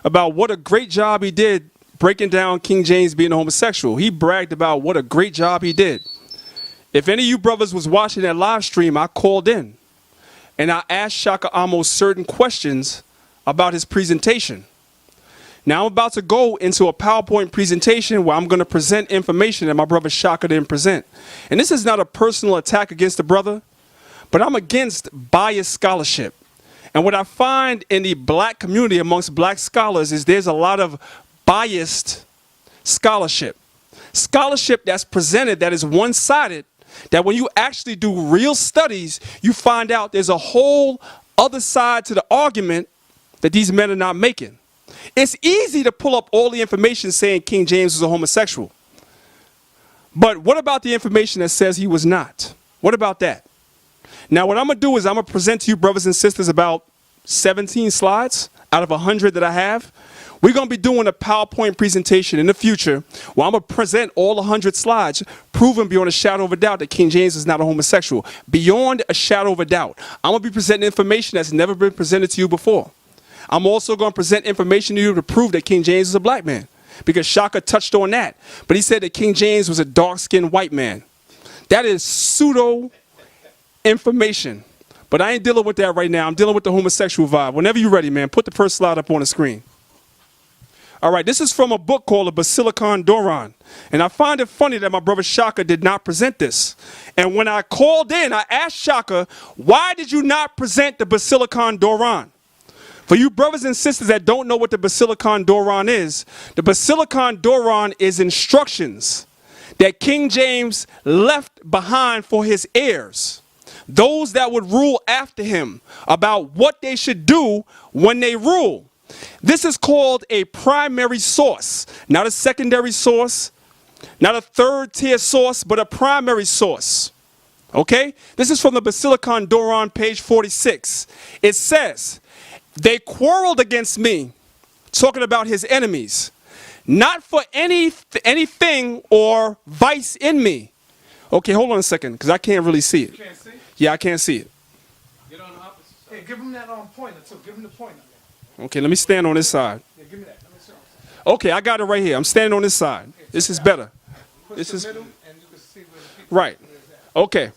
about what a great job he did breaking down King James being a homosexual. He bragged about what a great job he did. If any of you brothers was watching that live stream, I called in and I asked Shakka Ahmose certain questions about his presentation. Now I'm about to go into a PowerPoint presentation where I'm going to present information that my brother Shakka didn't present. And this is not a personal attack against the brother, but I'm against biased scholarship. And what I find in the black community amongst black scholars is there's a lot of biased scholarship. Scholarship that's presented that is one-sided, that when you actually do real studies, you find out there's a whole other side to the argument that these men are not making. It's easy to pull up all the information saying King James was a homosexual. But what about the information that says he was not? What about that? Now, what I'm going to do is I'm going to present to you, brothers and sisters, about 17 slides out of 100 that I have. We're going to be doing a PowerPoint presentation in the future where I'm going to present all 100 slides, proving beyond a shadow of a doubt that King James is not a homosexual. Beyond a shadow of a doubt. I'm going to be presenting information that's never been presented to you before. I'm also going to present information to you to prove that King James is a black man, because Shakka touched on that. But he said that King James was a dark-skinned white man. That is pseudo information. But I ain't dealing with that right now. I'm dealing with the homosexual vibe. Whenever you're ready, man, put the first slide up on the screen. All right, this is from a book called The Basilicon Doron. And I find it funny that my brother Shakka did not present this. And when I called in, I asked Shakka, why did you not present the Basilicon Doron? For you brothers and sisters that don't know what the Basilicon Doron is, the Basilicon Doron is instructions that King James left behind for his heirs, those that would rule after him, about what they should do when they rule. This is called a primary source, not a secondary source, not a third tier source, but a primary source. Okay? This is from the Basilicon Doron, page 46. It says, they quarreled against me, talking about his enemies, not for anything or vice in me. Okay, hold on a second, because I can't really see it. You can't see? Yeah, I can't see it. Get on the opposite side. Hey, give him that pointer, too. Give him the pointer. Okay, let me stand on this side. Yeah, give me that. Let me show him. Okay, I got it right here. I'm standing on this side. This is better. This is middle, and you can see where the people right. Okay.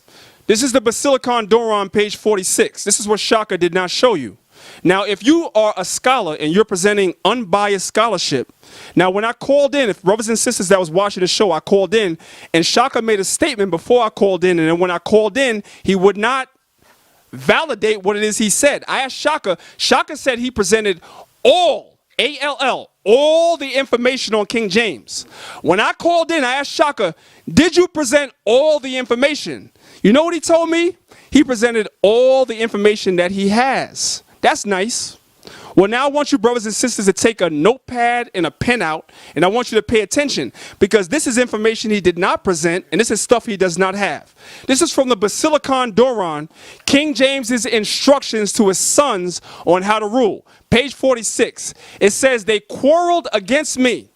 This is the Basilicon Doron, page 46. This is what Shakka did not show you. Now, if you are a scholar and you're presenting unbiased scholarship, now when I called in, if brothers and sisters that was watching the show, I called in, and Shakka made a statement before I called in, and then when I called in, he would not validate what it is he said. I asked Shakka. Shakka said he presented all, A-L-L, all the information on King James. When I called in, I asked Shakka, did you present all the information? You know what he told me? He presented all the information that he has. That's nice. Well, now I want you brothers and sisters to take a notepad and a pen out, and I want you to pay attention, because this is information he did not present, and this is stuff he does not have. This is from the Basilicon Doron, King James's instructions to his sons on how to rule. Page 46. It says, they quarreled against me,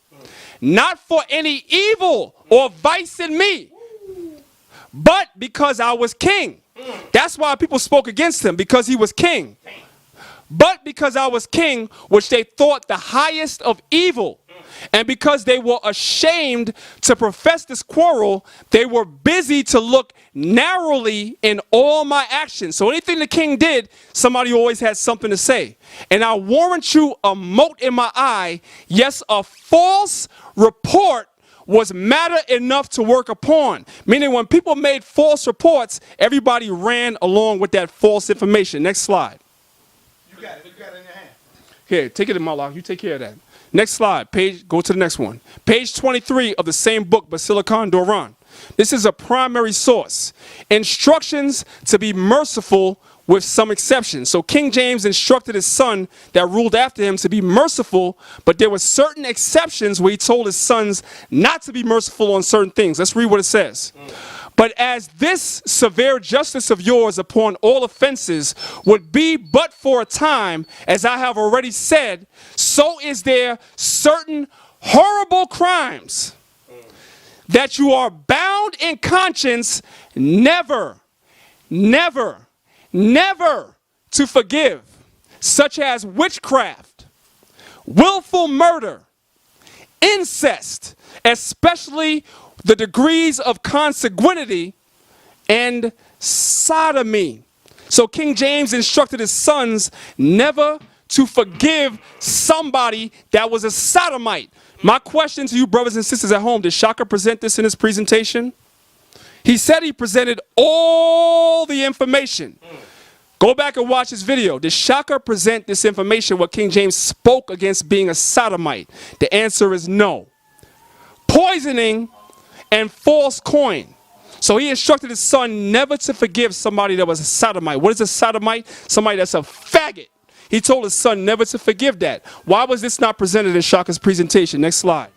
not for any evil or vice in me, but because I was king. That's why people spoke against him, because he was king. But because I was king, which they thought the highest of evil. And because they were ashamed to profess this quarrel, they were busy to look narrowly in all my actions. So anything the king did, somebody always had something to say. And I warrant you a mote in my eye, yes, a false report was matter enough to work upon. Meaning when people made false reports, everybody ran along with that false information. Next slide. You got it. You got it in your hand. Here, take it in Malak. You take care of that. Next slide. Page. Go to the next one. Page 23 of the same book, Basilicon Doran. This is a primary source. Instructions to be merciful with some exceptions. So King James instructed his son that ruled after him to be merciful, but there were certain exceptions where he told his sons not to be merciful on certain things. Let's read what it says. But as this severe justice of yours upon all offenses would be but for a time, as I have already said, so is there certain horrible crimes that you are bound in conscience never to forgive, such as witchcraft, willful murder, incest, especially the degrees of consanguinity, and sodomy. So King James instructed his sons never to forgive somebody that was a sodomite. My question to you brothers and sisters at home, did Shakka present this in his presentation? He said he presented all the information. Go back and watch his video. Did Shakka present this information where King James spoke against being a sodomite? The answer is no. Poisoning and false coin. So he instructed his son never to forgive somebody that was a sodomite. What is a sodomite? Somebody that's a faggot. He told his son never to forgive that. Why was this not presented in Shakka's presentation? Next slide.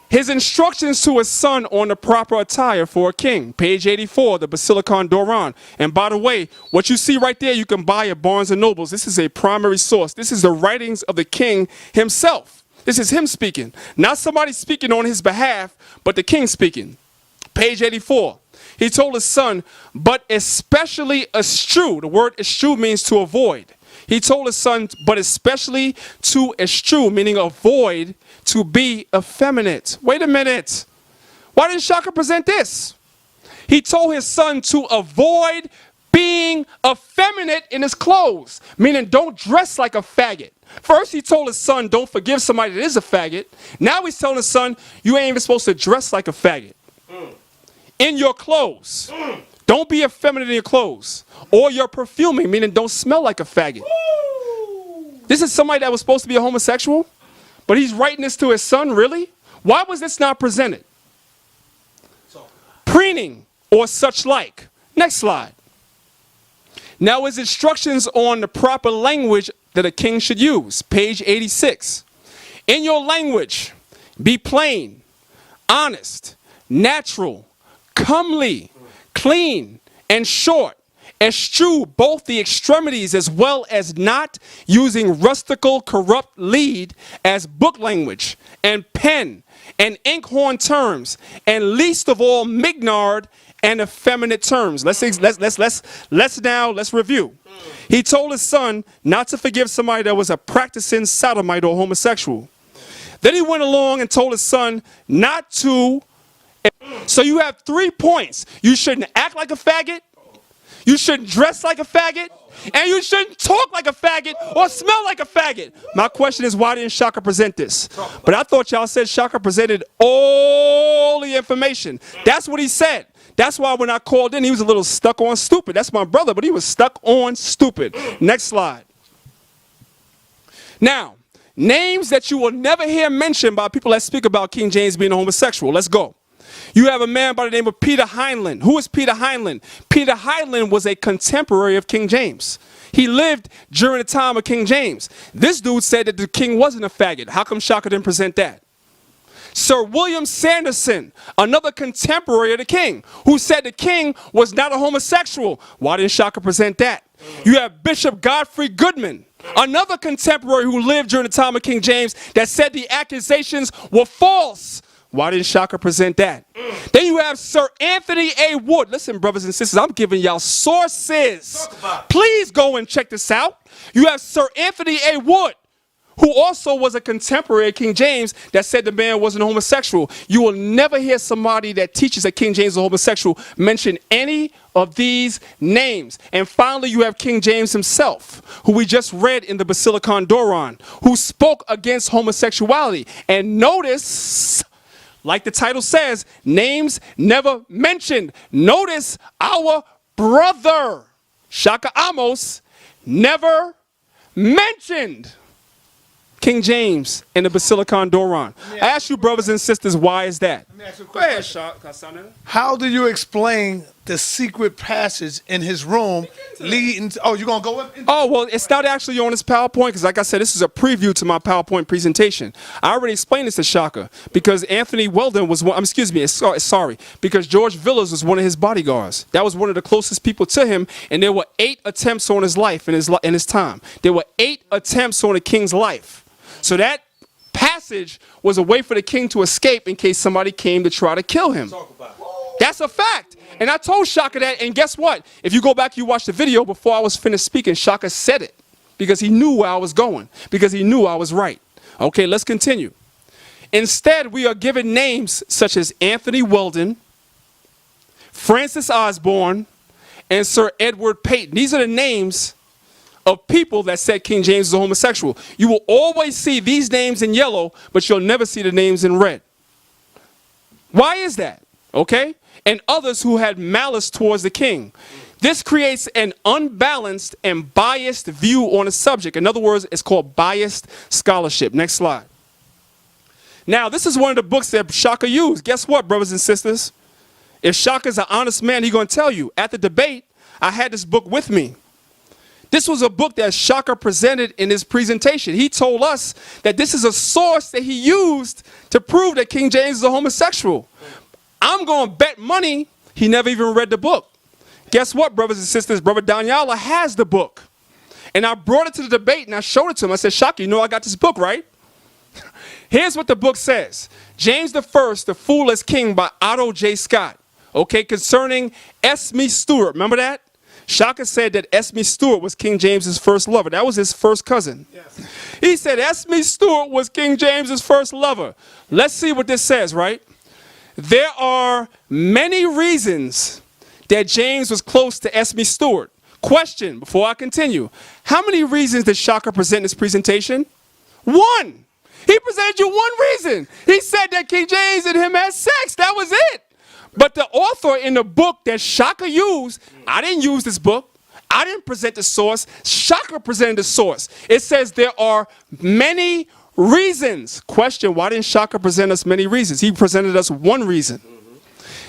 His instructions to his son on the proper attire for a king. Page 84, the Basilicon Doran. And by the way, what you see right there, you can buy at Barnes & Nobles. This is a primary source. This is the writings of the king himself. This is him speaking. Not somebody speaking on his behalf, but the king speaking. Page 84. He told his son, but especially eschew. The word eschew means to avoid. He told his son, but especially to eschew, meaning avoid, to be effeminate. Wait a minute. Why didn't Shakka present this? He told his son to avoid being effeminate in his clothes, meaning don't dress like a faggot. First, he told his son, don't forgive somebody that is a faggot. Now he's telling his son, you ain't even supposed to dress like a faggot. In your clothes. Don't be effeminate in your clothes. Or your perfuming, meaning don't smell like a faggot. This is somebody that was supposed to be a homosexual, but he's writing this to his son, really? Why was this not presented? Preening or such like. Next slide. Now his instructions on the proper language that a king should use. Page 86. In your language, be plain, honest, natural, comely, clean, and short. Eschew both the extremities as well as not using rustical corrupt lead as book language and pen and inkhorn terms, and least of all mignard and effeminate terms. Let's review. He told his son not to forgive somebody that was a practicing sodomite or homosexual. Then he went along and told his son not to. So you have 3 points. You shouldn't act like a faggot. You shouldn't dress like a faggot. And you shouldn't talk like a faggot or smell like a faggot. My question is, why didn't Shakka present this? But I thought y'all said Shakka presented all the information. That's what he said. That's why when I called in, he was a little stuck on stupid. That's my brother, but he was stuck on stupid. Next slide. Now, names that you will never hear mentioned by people that speak about King James being a homosexual. Let's go. You have a man by the name of Peter Heinlein. Who is Peter Heinlein? Peter Heinlein was a contemporary of King James. He lived during the time of King James. This dude said that the king wasn't a faggot. How come Shakka didn't present that? Sir William Sanderson, another contemporary of the king, who said the king was not a homosexual. Why didn't Shakka present that? You have Bishop Godfrey Goodman, another contemporary who lived during the time of King James, that said the accusations were false. Why didn't Shakka present that? Then you have Sir Anthony A. Wood. Listen, brothers and sisters, I'm giving y'all sources. Please go and check this out. You have Sir Anthony A. Wood, who also was a contemporary of King James, that said the man wasn't homosexual. You will never hear somebody that teaches that King James is homosexual mention any of these names. And finally, you have King James himself, who we just read in the Basilicon Doron, who spoke against homosexuality. And notice, like the title says, names never mentioned. Notice our brother, Shakka Ahmose, never mentioned King James in the Basilicon Doron. I ask you, brothers and sisters, why is that? Let me ask you a Go ahead, question. Shakka. How do you explain the secret passage in his room leading to, oh, you're going to go up? Oh, well, it's not actually on this PowerPoint because, like I said, this is a preview to my PowerPoint presentation. I already explained this to Shakka because Anthony Weldon was one, because George Villas was one of his bodyguards. That was one of the closest people to him, and there were 8 attempts on his life in his time. There were 8 attempts on the king's life. So that passage was a way for the king to escape in case somebody came to try to kill him. That's a fact. And I told Shakka that, and guess what? If you go back, you watch the video, before I was finished speaking, Shakka said it because he knew where I was going, because he knew I was right. Okay, let's continue. Instead, we are given names such as Anthony Weldon, Francis Osborne, and Sir Edward Peyton. These are the names of people that said King James is a homosexual. You will always see these names in yellow, but you'll never see the names in red. Why is that? Okay? And others who had malice towards the king. This creates an unbalanced and biased view on a subject. In other words, it's called biased scholarship. Next slide. Now, this is one of the books that Shakka used. Guess what, brothers and sisters? If Shakka's an honest man, he's going to tell you. At the debate, I had this book with me. This was a book that Shakka presented in his presentation. He told us that this is a source that he used to prove that King James is a homosexual. I'm going to bet money he never even read the book. Guess what, brothers and sisters? Brother Danyaahla has the book. And I brought it to the debate and I showed it to him. I said, Shakka, you know I got this book, right? Here's what the book says. James I, the Fool as King by Otto J. Scott. Okay, concerning Esme Stewart. Remember that? Shakka said that Esme Stewart was King James's first lover. That was his first cousin. Yes. He said Esme Stewart was King James's first lover. Let's see what this says, right? There are many reasons that James was close to Esme Stewart. Question, before I continue. How many reasons did Shakka present in his presentation? 1. He presented you 1 reason. He said that King James and him had sex. That was it. But the author in the book that Shakka used, I didn't use this book. I didn't present the source. Shakka presented the source. It says there are many reasons. Question, why didn't Shakka present us many reasons? He presented us 1 reason.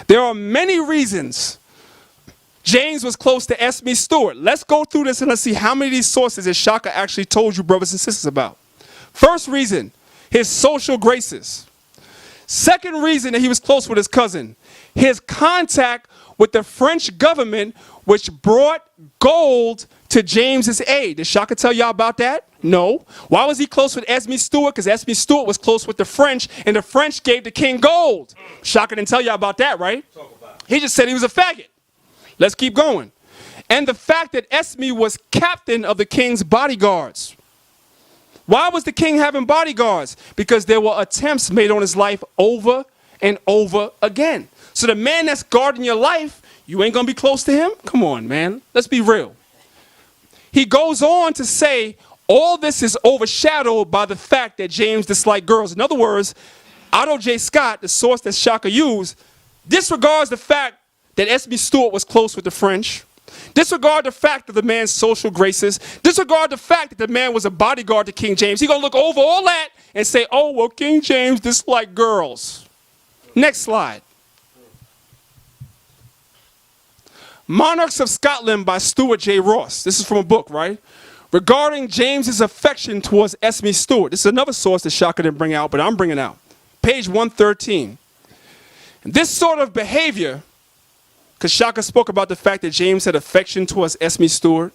There are many reasons James was close to Esme Stewart. Let's go through this and let's see how many of these sources that Shakka actually told you, brothers and sisters, about. First reason, his social graces. Second reason that he was close with his cousin, his contact with the French government, which brought gold to James's aid. Did Shakka tell y'all about that? No. Why was he close with Esme Stewart? Because Esme Stewart was close with the French, and the French gave the king gold. Shakka didn't tell y'all about that, right? He just said he was a faggot. Let's keep going. And the fact that Esme was captain of the king's bodyguards. Why was the king having bodyguards? Because there were attempts made on his life over and over again. So the man that's guarding your life, you ain't going to be close to him? Come on, man. Let's be real. He goes on to say, all this is overshadowed by the fact that James disliked girls. In other words, Otto J. Scott, the source that Shakka used, disregards the fact that Esme Stewart was close with the French. Disregard the fact of the man's social graces. Disregard the fact that the man was a bodyguard to King James. He's going to look over all that and say, oh, well, King James disliked girls. Next slide. Monarchs of Scotland by Stuart J. Ross. This is from a book, right? Regarding James's affection towards Esme Stewart. This is another source that Shakka didn't bring out, but I'm bringing out. Page 113. And this sort of behavior, because Shakka spoke about the fact that James had affection towards Esme Stewart,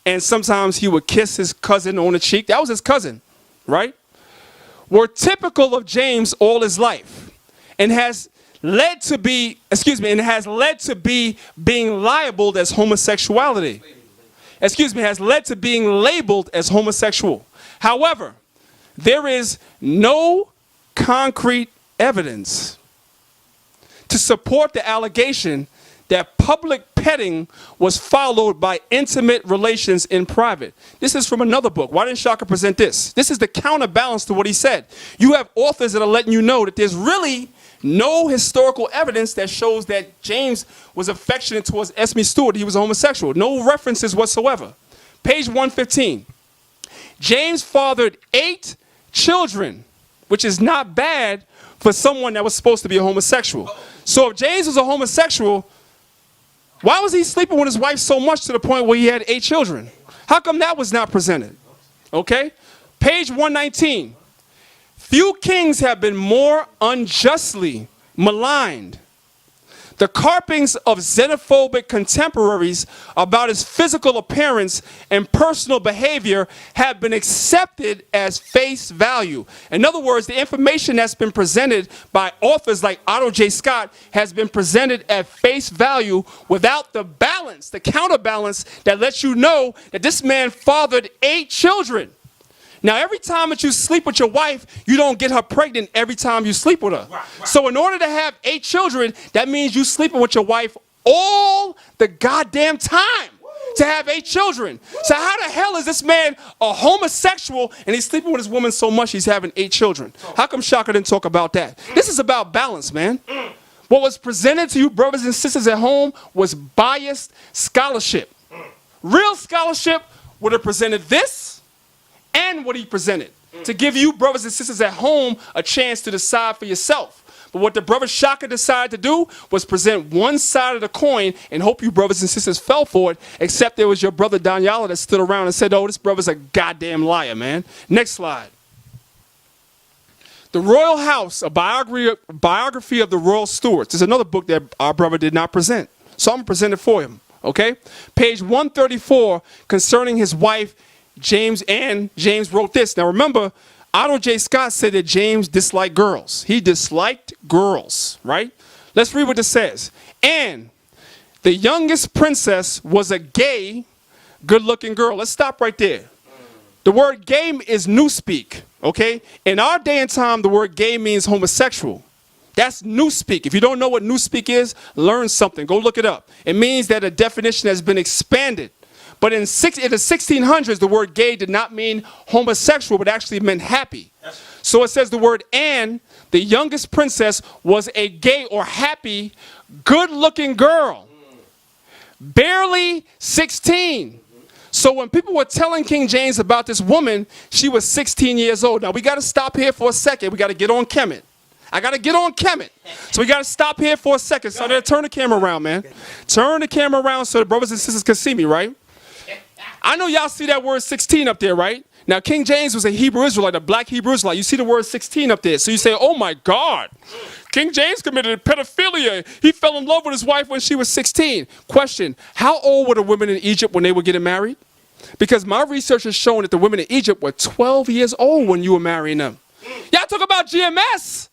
and sometimes he would kiss his cousin on the cheek. That was his cousin, right? Were typical of James all his life, and has led to be, being labeled as homosexuality. Has led to being labeled as homosexual. However, there is no concrete evidence to support the allegation that public petting was followed by intimate relations in private. This is from another book. Why didn't Shaka present this? This is the counterbalance to what he said. You have authors that are letting you know that there's really no historical evidence that shows that James was affectionate towards Esme Stewart. He was a homosexual. No references whatsoever. Page 115. James fathered 8 children, which is not bad for someone that was supposed to be a homosexual. So if James was a homosexual, why was he sleeping with his wife so much to the point where he had 8 children? How come that was not presented? Okay? Page 119. Few kings have been more unjustly maligned. The carpings of xenophobic contemporaries about his physical appearance and personal behavior have been accepted as face value. In other words, the information that's been presented by authors like Otto J. Scott has been presented at face value without the balance, the counterbalance that lets you know that this man fathered 8 children. Now, every time that you sleep with your wife, you don't get her pregnant every time you sleep with her. Right. So in order to have 8 children, that means you sleeping with your wife all the goddamn time to have 8 children. So how the hell is this man a homosexual and he's sleeping with his woman so much he's having 8 children? How come Shaka didn't talk about that? This is about balance, man. What was presented to you, brothers and sisters at home, was biased scholarship. Real scholarship would have presented this and what he presented, to give you brothers and sisters at home a chance to decide for yourself. But what the brother Shaka decided to do was present one side of the coin and hope you brothers and sisters fell for it, except there was your brother Danyaahla that stood around and said, oh, this brother's a goddamn liar, man. Next slide. The Royal House, a biography of the Royal Stuarts. There's another book that our brother did not present. So I'm going to present it for him, okay? Page 134, concerning his wife, James wrote this. Now remember, Otto J. Scott said that James disliked girls. He disliked girls, right? Let's read what this says. And the youngest princess was a gay, good-looking girl. Let's stop right there. The word gay is newspeak, okay? In our day and time, the word gay means homosexual. That's newspeak. If you don't know what newspeak is, learn something. Go look it up. It means that a definition has been expanded. But in the 1600s, the word gay did not mean homosexual, but actually meant happy. So it says the word and, the youngest princess was a gay or happy, good-looking girl. Barely 16. So when people were telling King James about this woman, she was 16 years old. Now, we got to stop here for a second. We got to get on Kemet. I got to get on Kemet. So we got to stop here for a second. So now turn the camera around, man. Turn the camera around so the brothers and sisters can see me, right? I know y'all see that word 16 up there, right? Now, King James was a Hebrew Israelite, a black Hebrew Israelite. You see the word 16 up there. So you say, oh, my God. King James committed pedophilia. He fell in love with his wife when she was 16. Question, how old were the women in Egypt when they were getting married? Because my research has shown that the women in Egypt were 12 years old when you were marrying them. Y'all talk about GMS.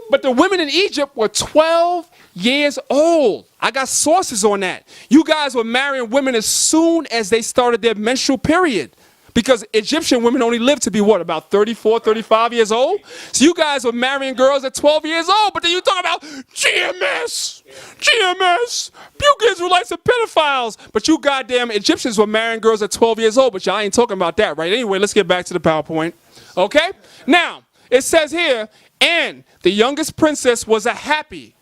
But the women in Egypt were 12 years old. I got sources on that. You guys were marrying women as soon as they started their menstrual period. Because Egyptian women only lived to be what, about 34, 35 years old? So you guys were marrying girls at 12 years old, but then you talk about GMS, puke Israelites and pedophiles. But you goddamn Egyptians were marrying girls at 12 years old, but y'all ain't talking about that, right? Anyway, let's get back to the PowerPoint. Okay? Now, it says here, and the youngest princess was a happy,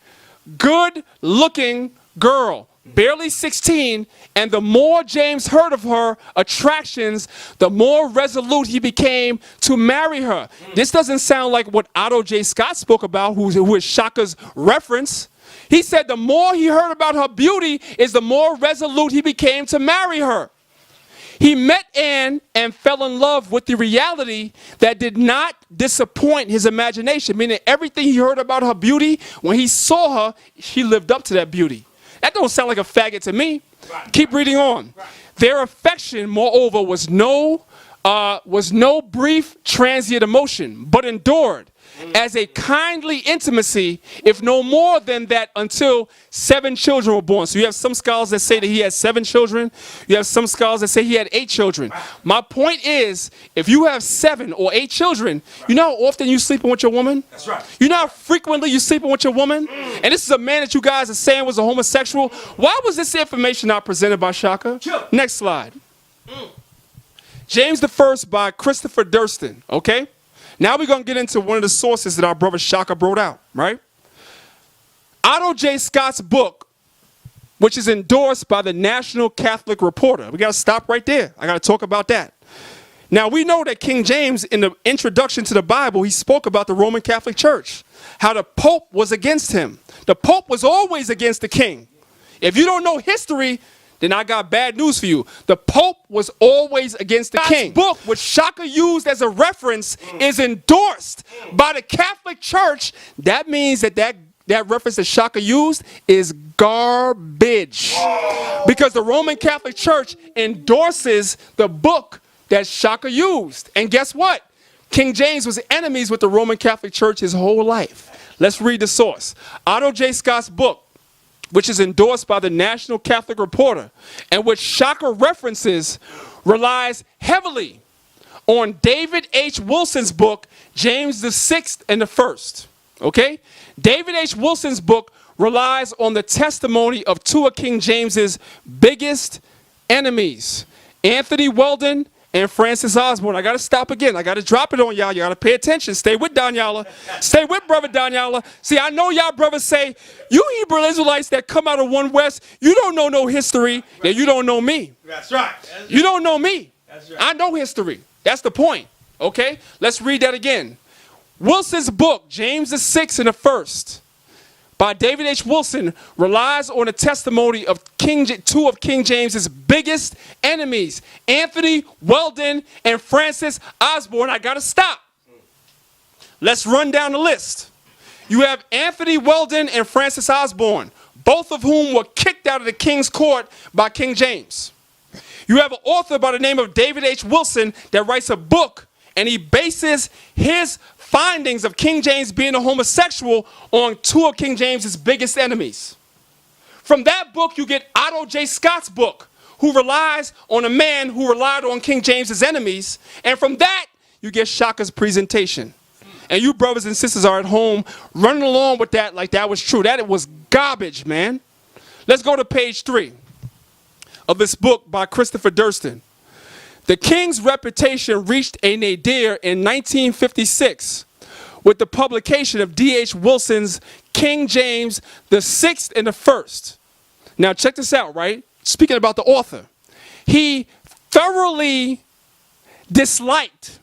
good-looking girl, barely 16, and the more James heard of her attractions, the more resolute he became to marry her. This doesn't sound like what Otto J. Scott spoke about, who is Shaka's reference. He said the more he heard about her beauty is the more resolute he became to marry her. He met Anne and fell in love with the reality that did not disappoint his imagination, meaning everything he heard about her beauty, when he saw her, she lived up to that beauty. That don't sound like a faggot to me. Keep reading on. Their affection, moreover, was no was no brief transient emotion, but endured as a kindly intimacy, if no more than that, until 7 children were born. So you have some scholars that say that he had 7 children. You have some scholars that say he had 8 children. My point is, if you have 7 or 8 children, you know how often you sleeping with your woman? That's right. You know how frequently you sleeping with your woman? And this is a man that you guys are saying was a homosexual. Why was this information not presented by Shakka? Sure. Next slide. James the First by Christopher Durston, okay? Now we're going to get into one of the sources that our brother Shakka brought out, right? Otto J. Scott's book, which is endorsed by the National Catholic Reporter. We got to stop right there. I got to talk about that. Now, we know that King James, in the introduction to the Bible, he spoke about the Roman Catholic Church, how the Pope was against him. The Pope was always against the king. If you don't know history, then I got bad news for you. The Pope was always against the king. This book, which Shakka used as a reference, is endorsed by the Catholic Church. That means that reference that Shakka used is garbage. Because the Roman Catholic Church endorses the book that Shakka used. And guess what? King James was enemies with the Roman Catholic Church his whole life. Let's read the source. Otto J. Scott's book, which is endorsed by the National Catholic Reporter, and which Shakka references, relies heavily on David H. Wilson's book, James the Sixth and the First. Okay? David H. Wilson's book relies on the testimony of 2 of King James's biggest enemies, Anthony Weldon and Francis Osborne. I got to stop again. I got to drop it on y'all. You got to pay attention. Stay with Danyaahla. Stay with Brother Danyaahla. See, I know y'all brothers say, you Hebrew Israelites that come out of One West, you don't know no history, then you don't know me. That's right. You don't know me. That's right. I know history. That's the point. Okay? Let's read that again. Wilson's book, James the Sixth and the First, by David H. Wilson, relies on the testimony of 2 of King James's biggest enemies, Anthony Weldon and Francis Osborne. I got to stop. Let's run down the list. You have Anthony Weldon and Francis Osborne, both of whom were kicked out of the king's court by King James. You have an author by the name of David H. Wilson that writes a book, and he bases his findings of King James being a homosexual on 2 of King James's biggest enemies. From that book, you get Otto J. Scott's book, who relies on a man who relied on King James's enemies. And from that, you get Shakka's presentation. And you brothers and sisters are at home running along with that like that was true. That it was garbage, man. Let's go to page 3 of this book by Christopher Durston. The king's reputation reached a nadir in 1956 with the publication of D.H. Wilson's King James the Sixth and the First. Now check this out, right? Speaking about the author. He thoroughly disliked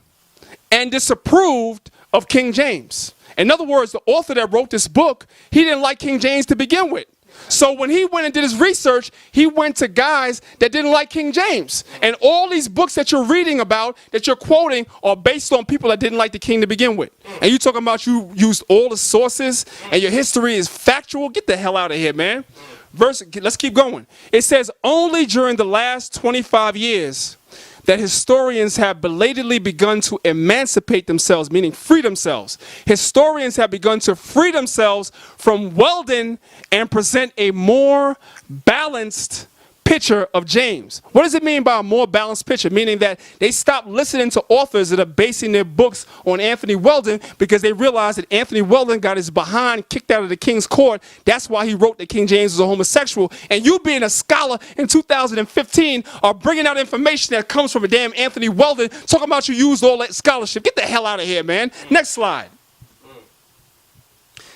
and disapproved of King James. In other words, the author that wrote this book, he didn't like King James to begin with. So when he went and did his research, he went to guys that didn't like King James. And all these books that you're reading about, that you're quoting, are based on people that didn't like the king to begin with. And you're talking about you used all the sources and your history is factual? Get the hell out of here, man. Let's keep going. It says, only during the last 25 years that historians have belatedly begun to emancipate themselves, meaning free themselves. Historians have begun to free themselves from Weldon and present a more balanced picture of James. What does it mean by a more balanced picture? Meaning that they stopped listening to authors that are basing their books on Anthony Weldon because they realized that Anthony Weldon got his behind kicked out of the king's court. That's why he wrote that King James was a homosexual. And you being a scholar in 2015 are bringing out information that comes from a damn Anthony Weldon talking about you used all that scholarship. Get the hell out of here, man. Next slide.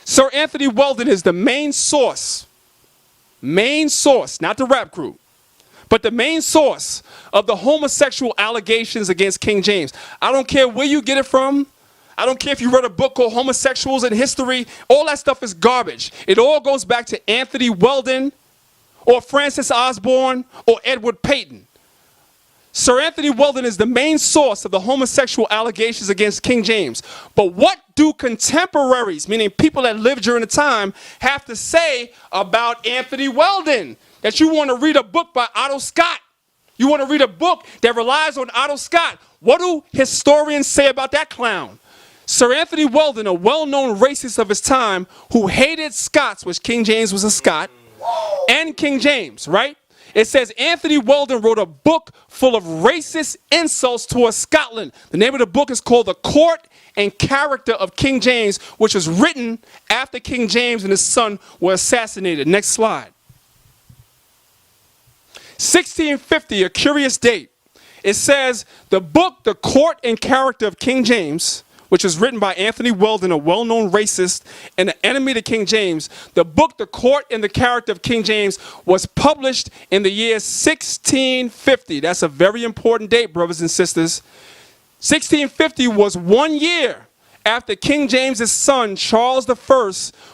Sir Anthony Weldon is the main source, not the rap group, but the main source of the homosexual allegations against King James. I don't care where you get it from. I don't care if you read a book called Homosexuals in History. All that stuff is garbage. It all goes back to Anthony Weldon or Francis Osborne or Edward Payton. Sir Anthony Weldon is the main source of the homosexual allegations against King James. But what do contemporaries, meaning people that lived during the time, have to say about Anthony Weldon? That you want to read a book by Otto Scott You want to read a book that relies on Otto Scott. What do historians say about that clown? Sir Anthony Weldon, a well-known racist of his time who hated Scots, which King James was a Scot, and King James, right? It says Anthony Weldon wrote a book full of racist insults towards Scotland. The name of the book is called The Court and Character of King James, which was written after King James and his son were assassinated. Next slide. 1650, a curious date. It says the book, The Court and Character of King James, which was written by Anthony Weldon, a well-known racist and an enemy to King James. The book, The Court and the Character of King James, was published in the year 1650. That's a very important date, brothers and sisters. 1650 was 1 year after King James's son, Charles I,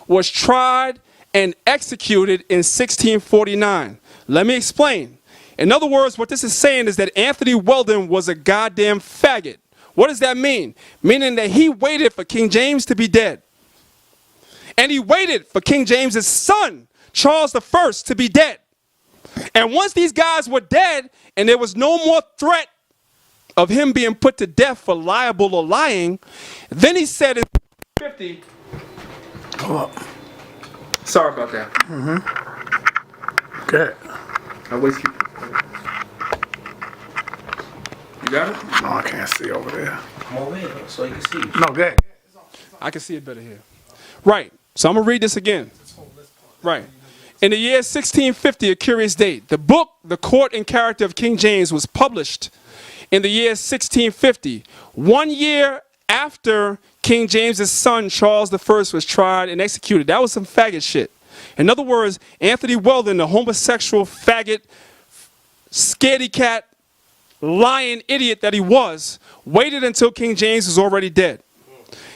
was tried and executed in 1649. Let me explain. In other words, what this is saying is that Anthony Weldon was a goddamn faggot. What does that mean? Meaning that he waited for King James to be dead. And he waited for King James's son, Charles I, to be dead. And once these guys were dead and there was no more threat of him being put to death for libel or lying, then he said in 50. Come up. Sorry about that. Good. I waste you. You got it? No, I can't see over there. Come over here so you can see. No, good. I can see it better here. Right. So I'm going to read this again. Right. In the year 1650, a curious date, the book, The Court and Character of King James, was published in the year 1650, 1 year after King James's son, Charles I, was tried and executed. That was some faggot shit. In other words, Anthony Weldon, the homosexual faggot, scaredy cat, lying idiot that he was, waited until King James was already dead.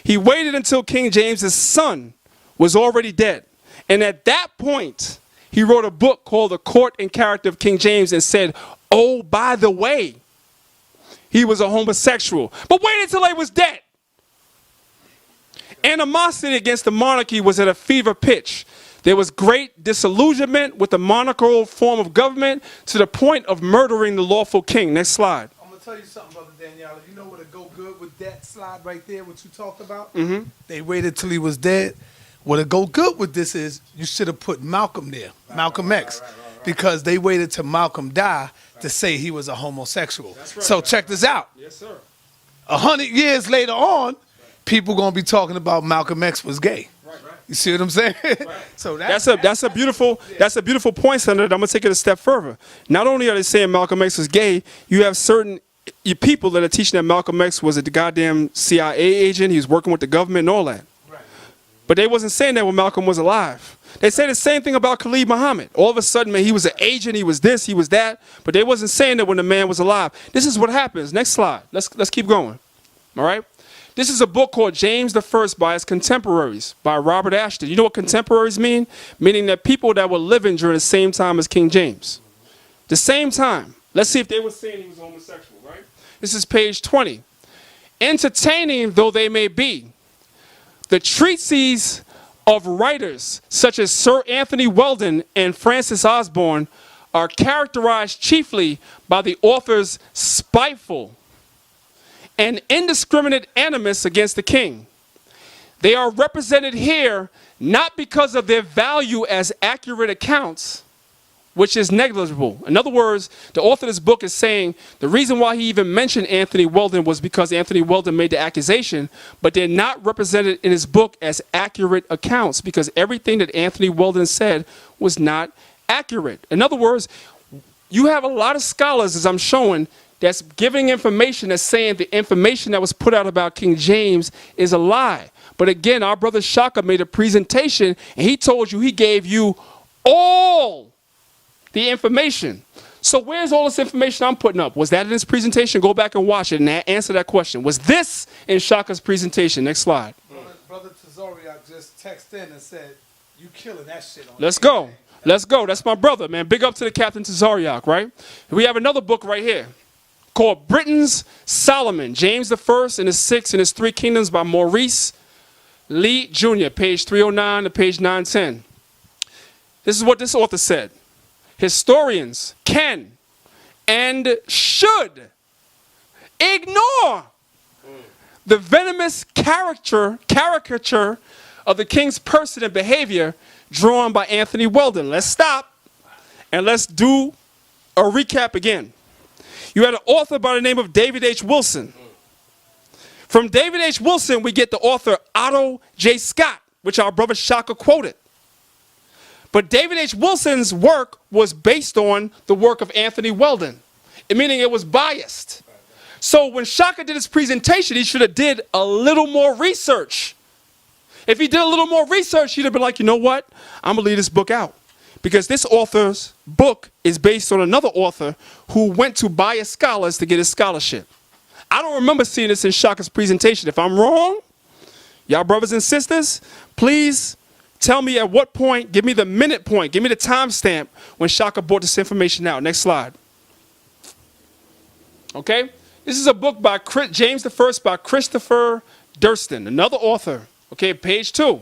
He waited until King James's son was already dead. And at that point, he wrote a book called The Court and Character of King James and said, oh, by the way, he was a homosexual. But wait until he was dead. Animosity against the monarchy was at a fever pitch. There was great disillusionment with the monarchical form of government to the point of murdering the lawful king. Next slide. I'm going to tell you something, Brother Danyaahla. You know what'll go good with that slide right there, what you talked about? They waited till he was dead. What'll go good with this is you should have put Malcolm there, Malcolm X, because they waited till Malcolm died to say he was a homosexual. Right. So check this out. Yes, sir. 100 years later on, people going to be talking about Malcolm X was gay. You see what I'm saying? So That's a beautiful point, Senator. I'm gonna take it a step further. Not only are they saying Malcolm X was gay, you have certain people that are teaching that Malcolm X was a goddamn CIA agent. He was working with the government and all that. But they wasn't saying that when Malcolm was alive. They say the same thing about Khalid Muhammad. All of a sudden, man, he was an agent. He was this. He was that. But they wasn't saying that when the man was alive. This is what happens. Next slide. Let's keep going. All right. This is a book called James I by his contemporaries, by Robert Ashton. You know what contemporaries mean? Meaning that people that were living during the same time as King James. The same time. Let's see if they were saying he was homosexual, right? This is page 20. Entertaining though they may be, the treatises of writers such as Sir Anthony Weldon and Francis Osborne are characterized chiefly by the author's spiteful and indiscriminate animus against the king. They are represented here not because of their value as accurate accounts, which is negligible. In other words, the author of this book is saying the reason why he even mentioned Anthony Weldon was because Anthony Weldon made the accusation, but they're not represented in his book as accurate accounts because everything that Anthony Weldon said was not accurate. In other words, you have a lot of scholars, as I'm showing, that's giving information that's saying the information that was put out about King James is a lie. But again, our brother Shakka made a presentation and he told you, he gave you all the information. So where's all this information I'm putting up? Was that in his presentation? Go back and watch it and answer that question. Was this in Shaka's presentation? Next slide. Brother Tazoriak just texted in and said, you killing that shit on Let's go. Let's go. That's my brother, man. Big up to the Captain Tazariak, right? We have another book right here called Britain's Solomon, James I and his Six and his Three Kingdoms by Maurice Lee Jr., page 309 to page 910. This is what this author said. Historians can and should ignore the venomous caricature of the king's person and behavior drawn by Anthony Weldon. Let's stop and let's do a recap again. You had an author by the name of David H. Wilson. From David H. Wilson, we get the author Otto J. Scott, which our brother Shakka quoted. But David H. Wilson's work was based on the work of Anthony Weldon, meaning it was biased. So when Shakka did his presentation, he should have did a little more research. If he did a little more research, he'd have been like, you know what? I'm going to leave this book out. Because this author's book is based on another author who went to biased scholars to get his scholarship. I don't remember seeing this in Shakka's presentation. If I'm wrong, y'all brothers and sisters, please tell me at what point, give me the minute point, give me the timestamp when Shakka brought this information out. Next slide. Okay? This is a book by James I by Christopher Durston, another author. Okay, page 2.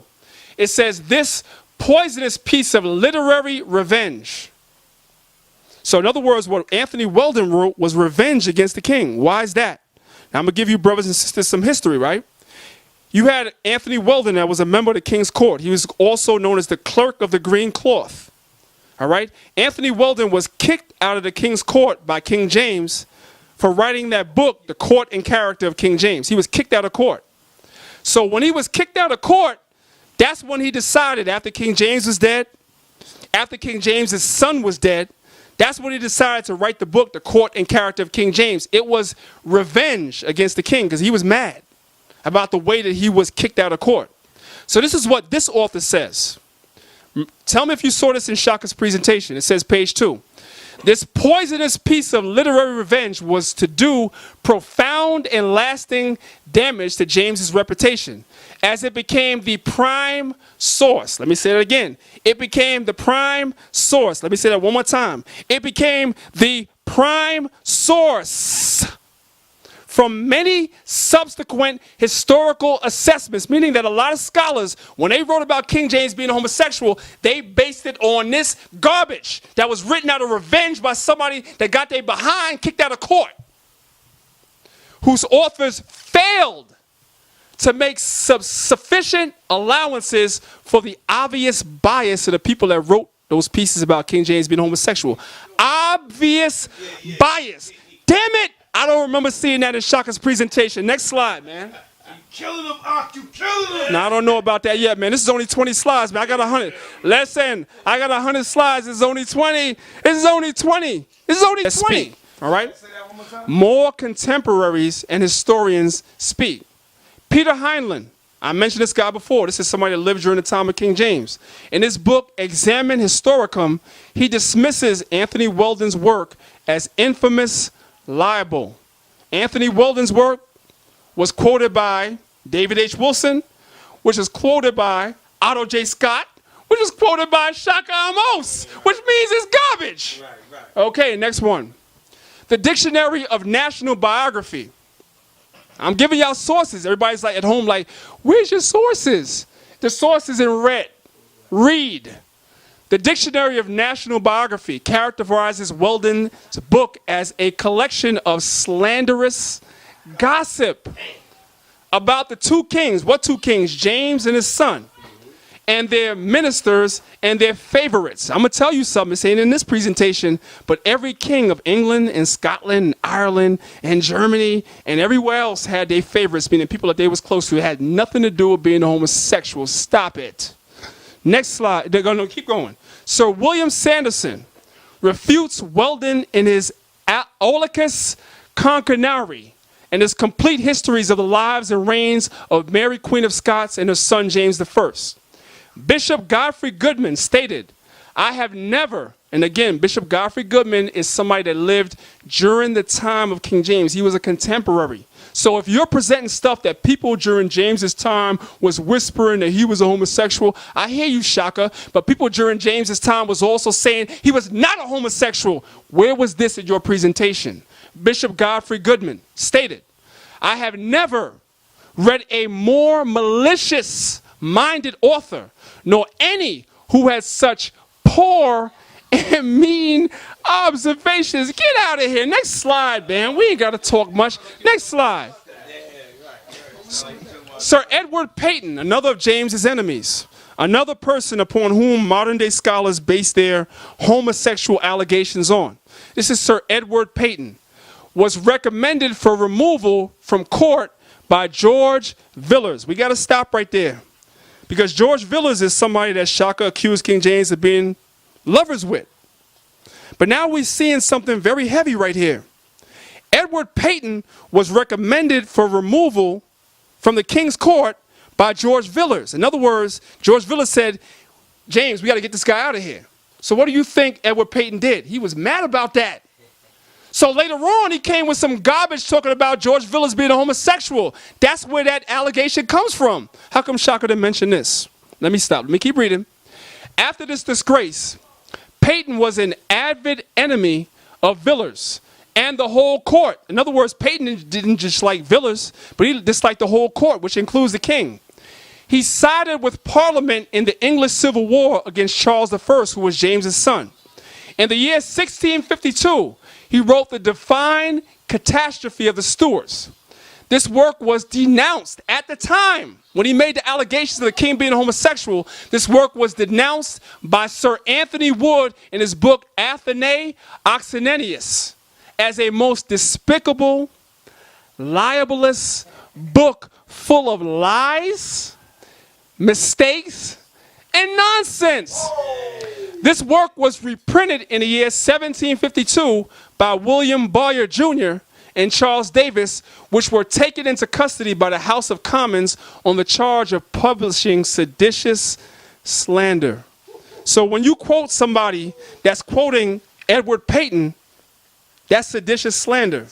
It says, this poisonous piece of literary revenge. So in other words, what Anthony Weldon wrote was revenge against the king. Why is that? Now I'm going to give you brothers and sisters some history, right? You had Anthony Weldon that was a member of the king's court. He was also known as the clerk of the green cloth. All right? Anthony Weldon was kicked out of the king's court by King James for writing that book, The Court and Character of King James. He was kicked out of court. So when he was kicked out of court, that's when he decided, after King James was dead, after King James's son was dead, that's when he decided to write the book, The Court and Character of King James. It was revenge against the king because he was mad about the way that he was kicked out of court. So this is what this author says. Tell me if you saw this in Shakka's presentation. It says page 2. This poisonous piece of literary revenge was to do profound and lasting damage to James's reputation, as it became the prime source. Let me say it again. It became the prime source. Let me say that one more time. It became the prime source from many subsequent historical assessments, meaning that a lot of scholars, when they wrote about King James being a homosexual, they based it on this garbage that was written out of revenge by somebody that got their behind kicked out of court, whose authors failed to make sufficient allowances for the obvious bias of the people that wrote those pieces about King James being homosexual. Obvious bias. Damn it! I don't remember seeing that in Shakka's presentation. Next slide, man. You killing them, Ak. You killing them. Now, I don't know about that yet, man. This is only 20 slides, man. I got 100. Listen, I got 100 slides. This is only 20. This is only 20. This is only 20. All right? More contemporaries and historians speak. Peter Heinlein. I mentioned this guy before. This is somebody that lived during the time of King James. In his book, Examen Historicum, he dismisses Anthony Weldon's work as infamous libel. Anthony Weldon's work was quoted by David H. Wilson, which is quoted by Otto J. Scott, which is quoted by Shakka Ahmose'S, which means it's garbage. Okay, next one. The Dictionary of National Biography. I'm giving y'all sources. Everybody's like at home like, where's your sources? The sources in red. Read. The Dictionary of National Biography characterizes Weldon's book as a collection of slanderous gossip about the two kings. What two kings? James and his son, and their ministers and their favorites. I'm going to tell you something. It's ain't in this presentation, but every king of England and Scotland and Ireland and Germany and everywhere else had their favorites, meaning people that they was close to. It had nothing to do with being a homosexual. Stop it. Next slide. They're going to keep going. Sir William Sanderson refutes Weldon in his Aulicus Concanari and his complete histories of the lives and reigns of Mary Queen of Scots and her son James I. Bishop Godfrey Goodman stated, I have never, and again, Bishop Godfrey Goodman is somebody that lived during the time of King James. He was a contemporary. So if you're presenting stuff that people during James's time was whispering that he was a homosexual, I hear you, Shakka, but people during James's time was also saying he was not a homosexual. Where was this in your presentation? Bishop Godfrey Goodman stated, I have never read a more malicious-minded author, nor any who had such poor and mean observations. Get out of here. Next slide, man. We ain't got to talk much. Next slide. Sir Edward Peyton, another of James's enemies, another person upon whom modern-day scholars base their homosexual allegations on. This is Sir Edward Peyton, was recommended for removal from court by George Villiers. We got to stop right there, because George Villiers is somebody that Shakka accused King James of being lovers with. But now we're seeing something very heavy right here. Edward Peyton was recommended for removal from the king's court by George Villiers. In other words, George Villiers said, James, we got to get this guy out of here. So what do you think Edward Peyton did? He was mad about that. So later on, he came with some garbage talking about George Villiers being a homosexual. That's where that allegation comes from. How come Shakka didn't mention this? Let me stop. Let me keep reading. After this disgrace, Peyton was an avid enemy of Villiers and the whole court. In other words, Peyton didn't just like Villiers, but he disliked the whole court, which includes the king. He sided with Parliament in the English Civil War against Charles I, who was James's son. In the year 1652, he wrote The Divine Catastrophe of the Stuarts. This work was denounced at the time. When he made the allegations of the king being homosexual, this work was denounced by Sir Anthony Wood in his book Athenae Oxoniensis as a most despicable, libelous book full of lies, mistakes, and nonsense. This work was reprinted in the year 1752 by William Bowyer Jr. and Charles Davis, which were taken into custody by the House of Commons on the charge of publishing seditious slander. So when you quote somebody that's quoting Edward Peyton, that's seditious slander.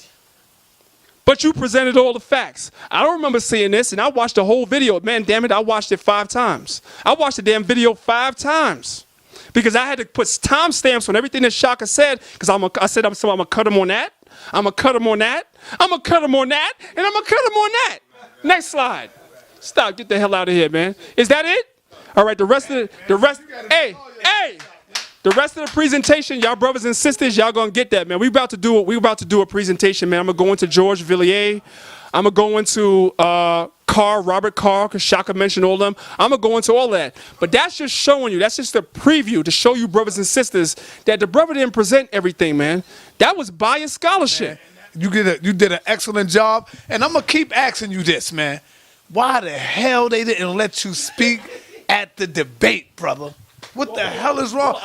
But you presented all the facts. I don't remember seeing this, and I watched the whole video. Man, damn it, I watched it 5 times. I watched the damn video 5 times. Because I had to put timestamps on everything that Shakka said, because I said, I'm going to cut him on that. I'm going to cut him on that. I'm going to cut him on that. And I'm going to cut him on that. Next slide. Stop. Get the hell out of here, man. Is that it? All right, the rest, hey. The rest of the presentation, y'all brothers and sisters, y'all gonna get that, man. We about to do a presentation, man. I'm gonna go into George Villiers. I'm gonna go into Robert Carr, because Shakka mentioned all of them. I'm gonna go into all that. But that's just showing you, that's just a preview to show you brothers and sisters that the brother didn't present everything, man. That was biased scholarship. Man, you did an excellent job, and I'm gonna keep asking you this, man. Why the hell they didn't let you speak at the debate, brother? What the hell is wrong?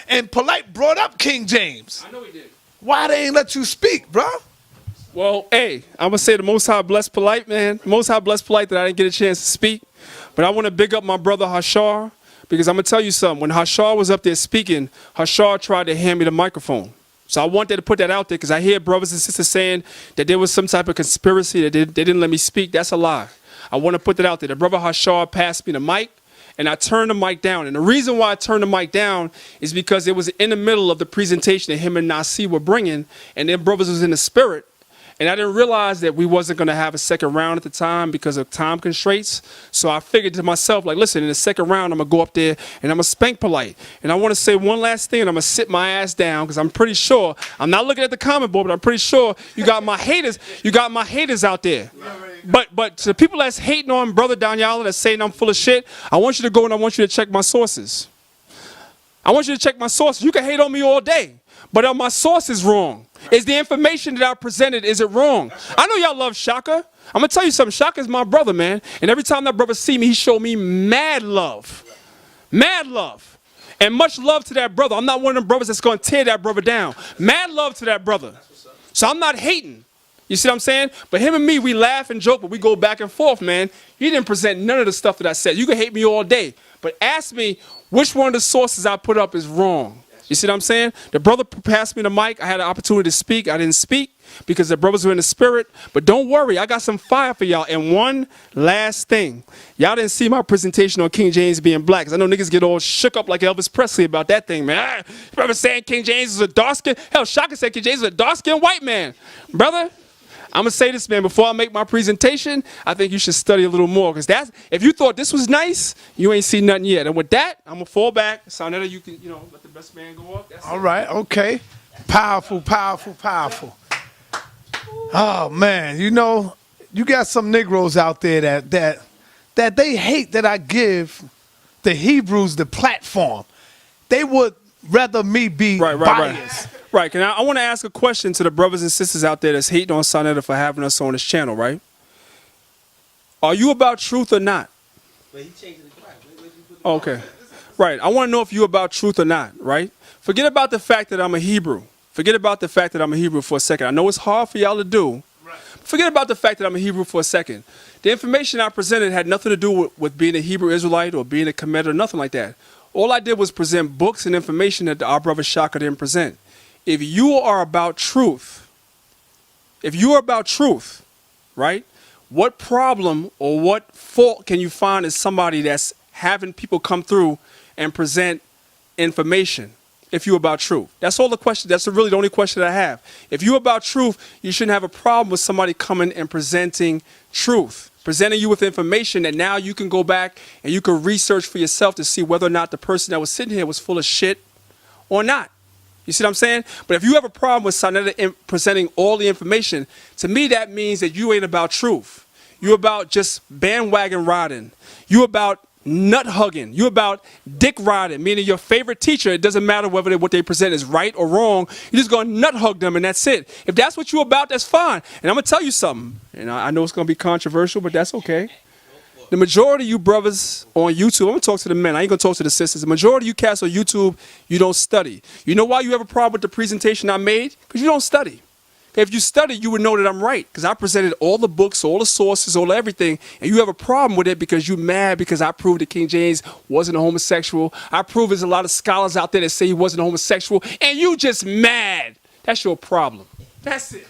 And Polite brought up King James. I know he did. Why they ain't let you speak, bro? Well, hey, I'm going to say the Most High bless Polite, man. Most High bless Polite that I didn't get a chance to speak. But I want to big up my brother Hashar, because I'm going to tell you something. When Hashar was up there speaking, Hashar tried to hand me the microphone. So I wanted to put that out there, because I hear brothers and sisters saying that there was some type of conspiracy, that they didn't let me speak. That's a lie. I want to put that out there. The brother Hashar passed me the mic, and I turned the mic down. And the reason why I turned the mic down is because it was in the middle of the presentation that him and Nasi were bringing, and their brothers was in the spirit. And I didn't realize that we wasn't going to have a second round at the time because of time constraints. So I figured to myself, like, listen, in the second round, I'm going to go up there and I'm going to spank Polite. And I want to say one last thing, and I'm going to sit my ass down, because I'm pretty sure, I'm not looking at the comment board, but I'm pretty sure you got my haters out there. But to the people that's hating on Brother Danyaahla, that's saying I'm full of shit, I want you to go and I want you to check my sources. I want you to check my sources. You can hate on me all day, but are my sources wrong? Is the information that I presented, is it wrong? I know y'all love Shakka. I'm going to tell you something. Shakka is my brother, man. And every time that brother see me, he showed me mad love. Mad love. And much love to that brother. I'm not one of them brothers that's going to tear that brother down. Mad love to that brother. So I'm not hating. You see what I'm saying? But him and me, we laugh and joke, but we go back and forth, man. You didn't present none of the stuff that I said. You can hate me all day, but ask me which one of the sources I put up is wrong. You see what I'm saying? The brother passed me the mic. I had an opportunity to speak. I didn't speak because the brothers were in the spirit. But don't worry, I got some fire for y'all. And one last thing. Y'all didn't see my presentation on King James being black, because I know niggas get all shook up like Elvis Presley about that thing, man. Brother saying King James is a dark-skinned. Hell, Shakka said King James is a dark-skinned white man. Brother, I'm gonna say this, man. Before I make my presentation, I think you should study a little more, because if you thought this was nice, you ain't seen nothing yet. And with that, I'm gonna fall back. Sonetta, you can, let the best man go up. All right, okay. Powerful, powerful, powerful. Oh man, you got some Negroes out there that they hate that I give the Hebrews the platform. They would rather me be biased. Right. I want to ask a question to the brothers and sisters out there that's hating on Sonetta for having us on this channel, right? Are you about truth or not? But he changed the class. Okay. Right. I want to know if you're about truth or not, right? Forget about the fact that I'm a Hebrew. Forget about the fact that I'm a Hebrew for a second. I know it's hard for y'all to do. Forget about the fact that I'm a Hebrew for a second. The information I presented had nothing to do with being a Hebrew Israelite or being a Kemet or nothing like that. All I did was present books and information that our brother Shakka didn't present. If you are about truth, right, what problem or what fault can you find in somebody that's having people come through and present information? If you're about truth, that's all the question. That's really the only question I have. If you're about truth, you shouldn't have a problem with somebody coming and presenting truth, presenting you with information that now you can go back and you can research for yourself to see whether or not the person that was sitting here was full of shit or not. You see what I'm saying? But if you have a problem with Sonetta presenting all the information, to me that means that you ain't about truth. You're about just bandwagon riding. You're about nut hugging. You're about dick riding, meaning your favorite teacher, it doesn't matter whether what they present is right or wrong. You're just going to nut hug them and that's it. If that's what you're about, that's fine. And I'm going to tell you something. And I know it's going to be controversial, but that's okay. The majority of you brothers on YouTube, I'm going to talk to the men. I ain't going to talk to the sisters. The majority of you cats on YouTube, you don't study. You know why you have a problem with the presentation I made? Because you don't study. If you study, you would know that I'm right, because I presented all the books, all the sources, all everything, and you have a problem with it because you're mad because I proved that King James wasn't a homosexual. I proved there's a lot of scholars out there that say he wasn't a homosexual, and you just mad. That's your problem. That's it.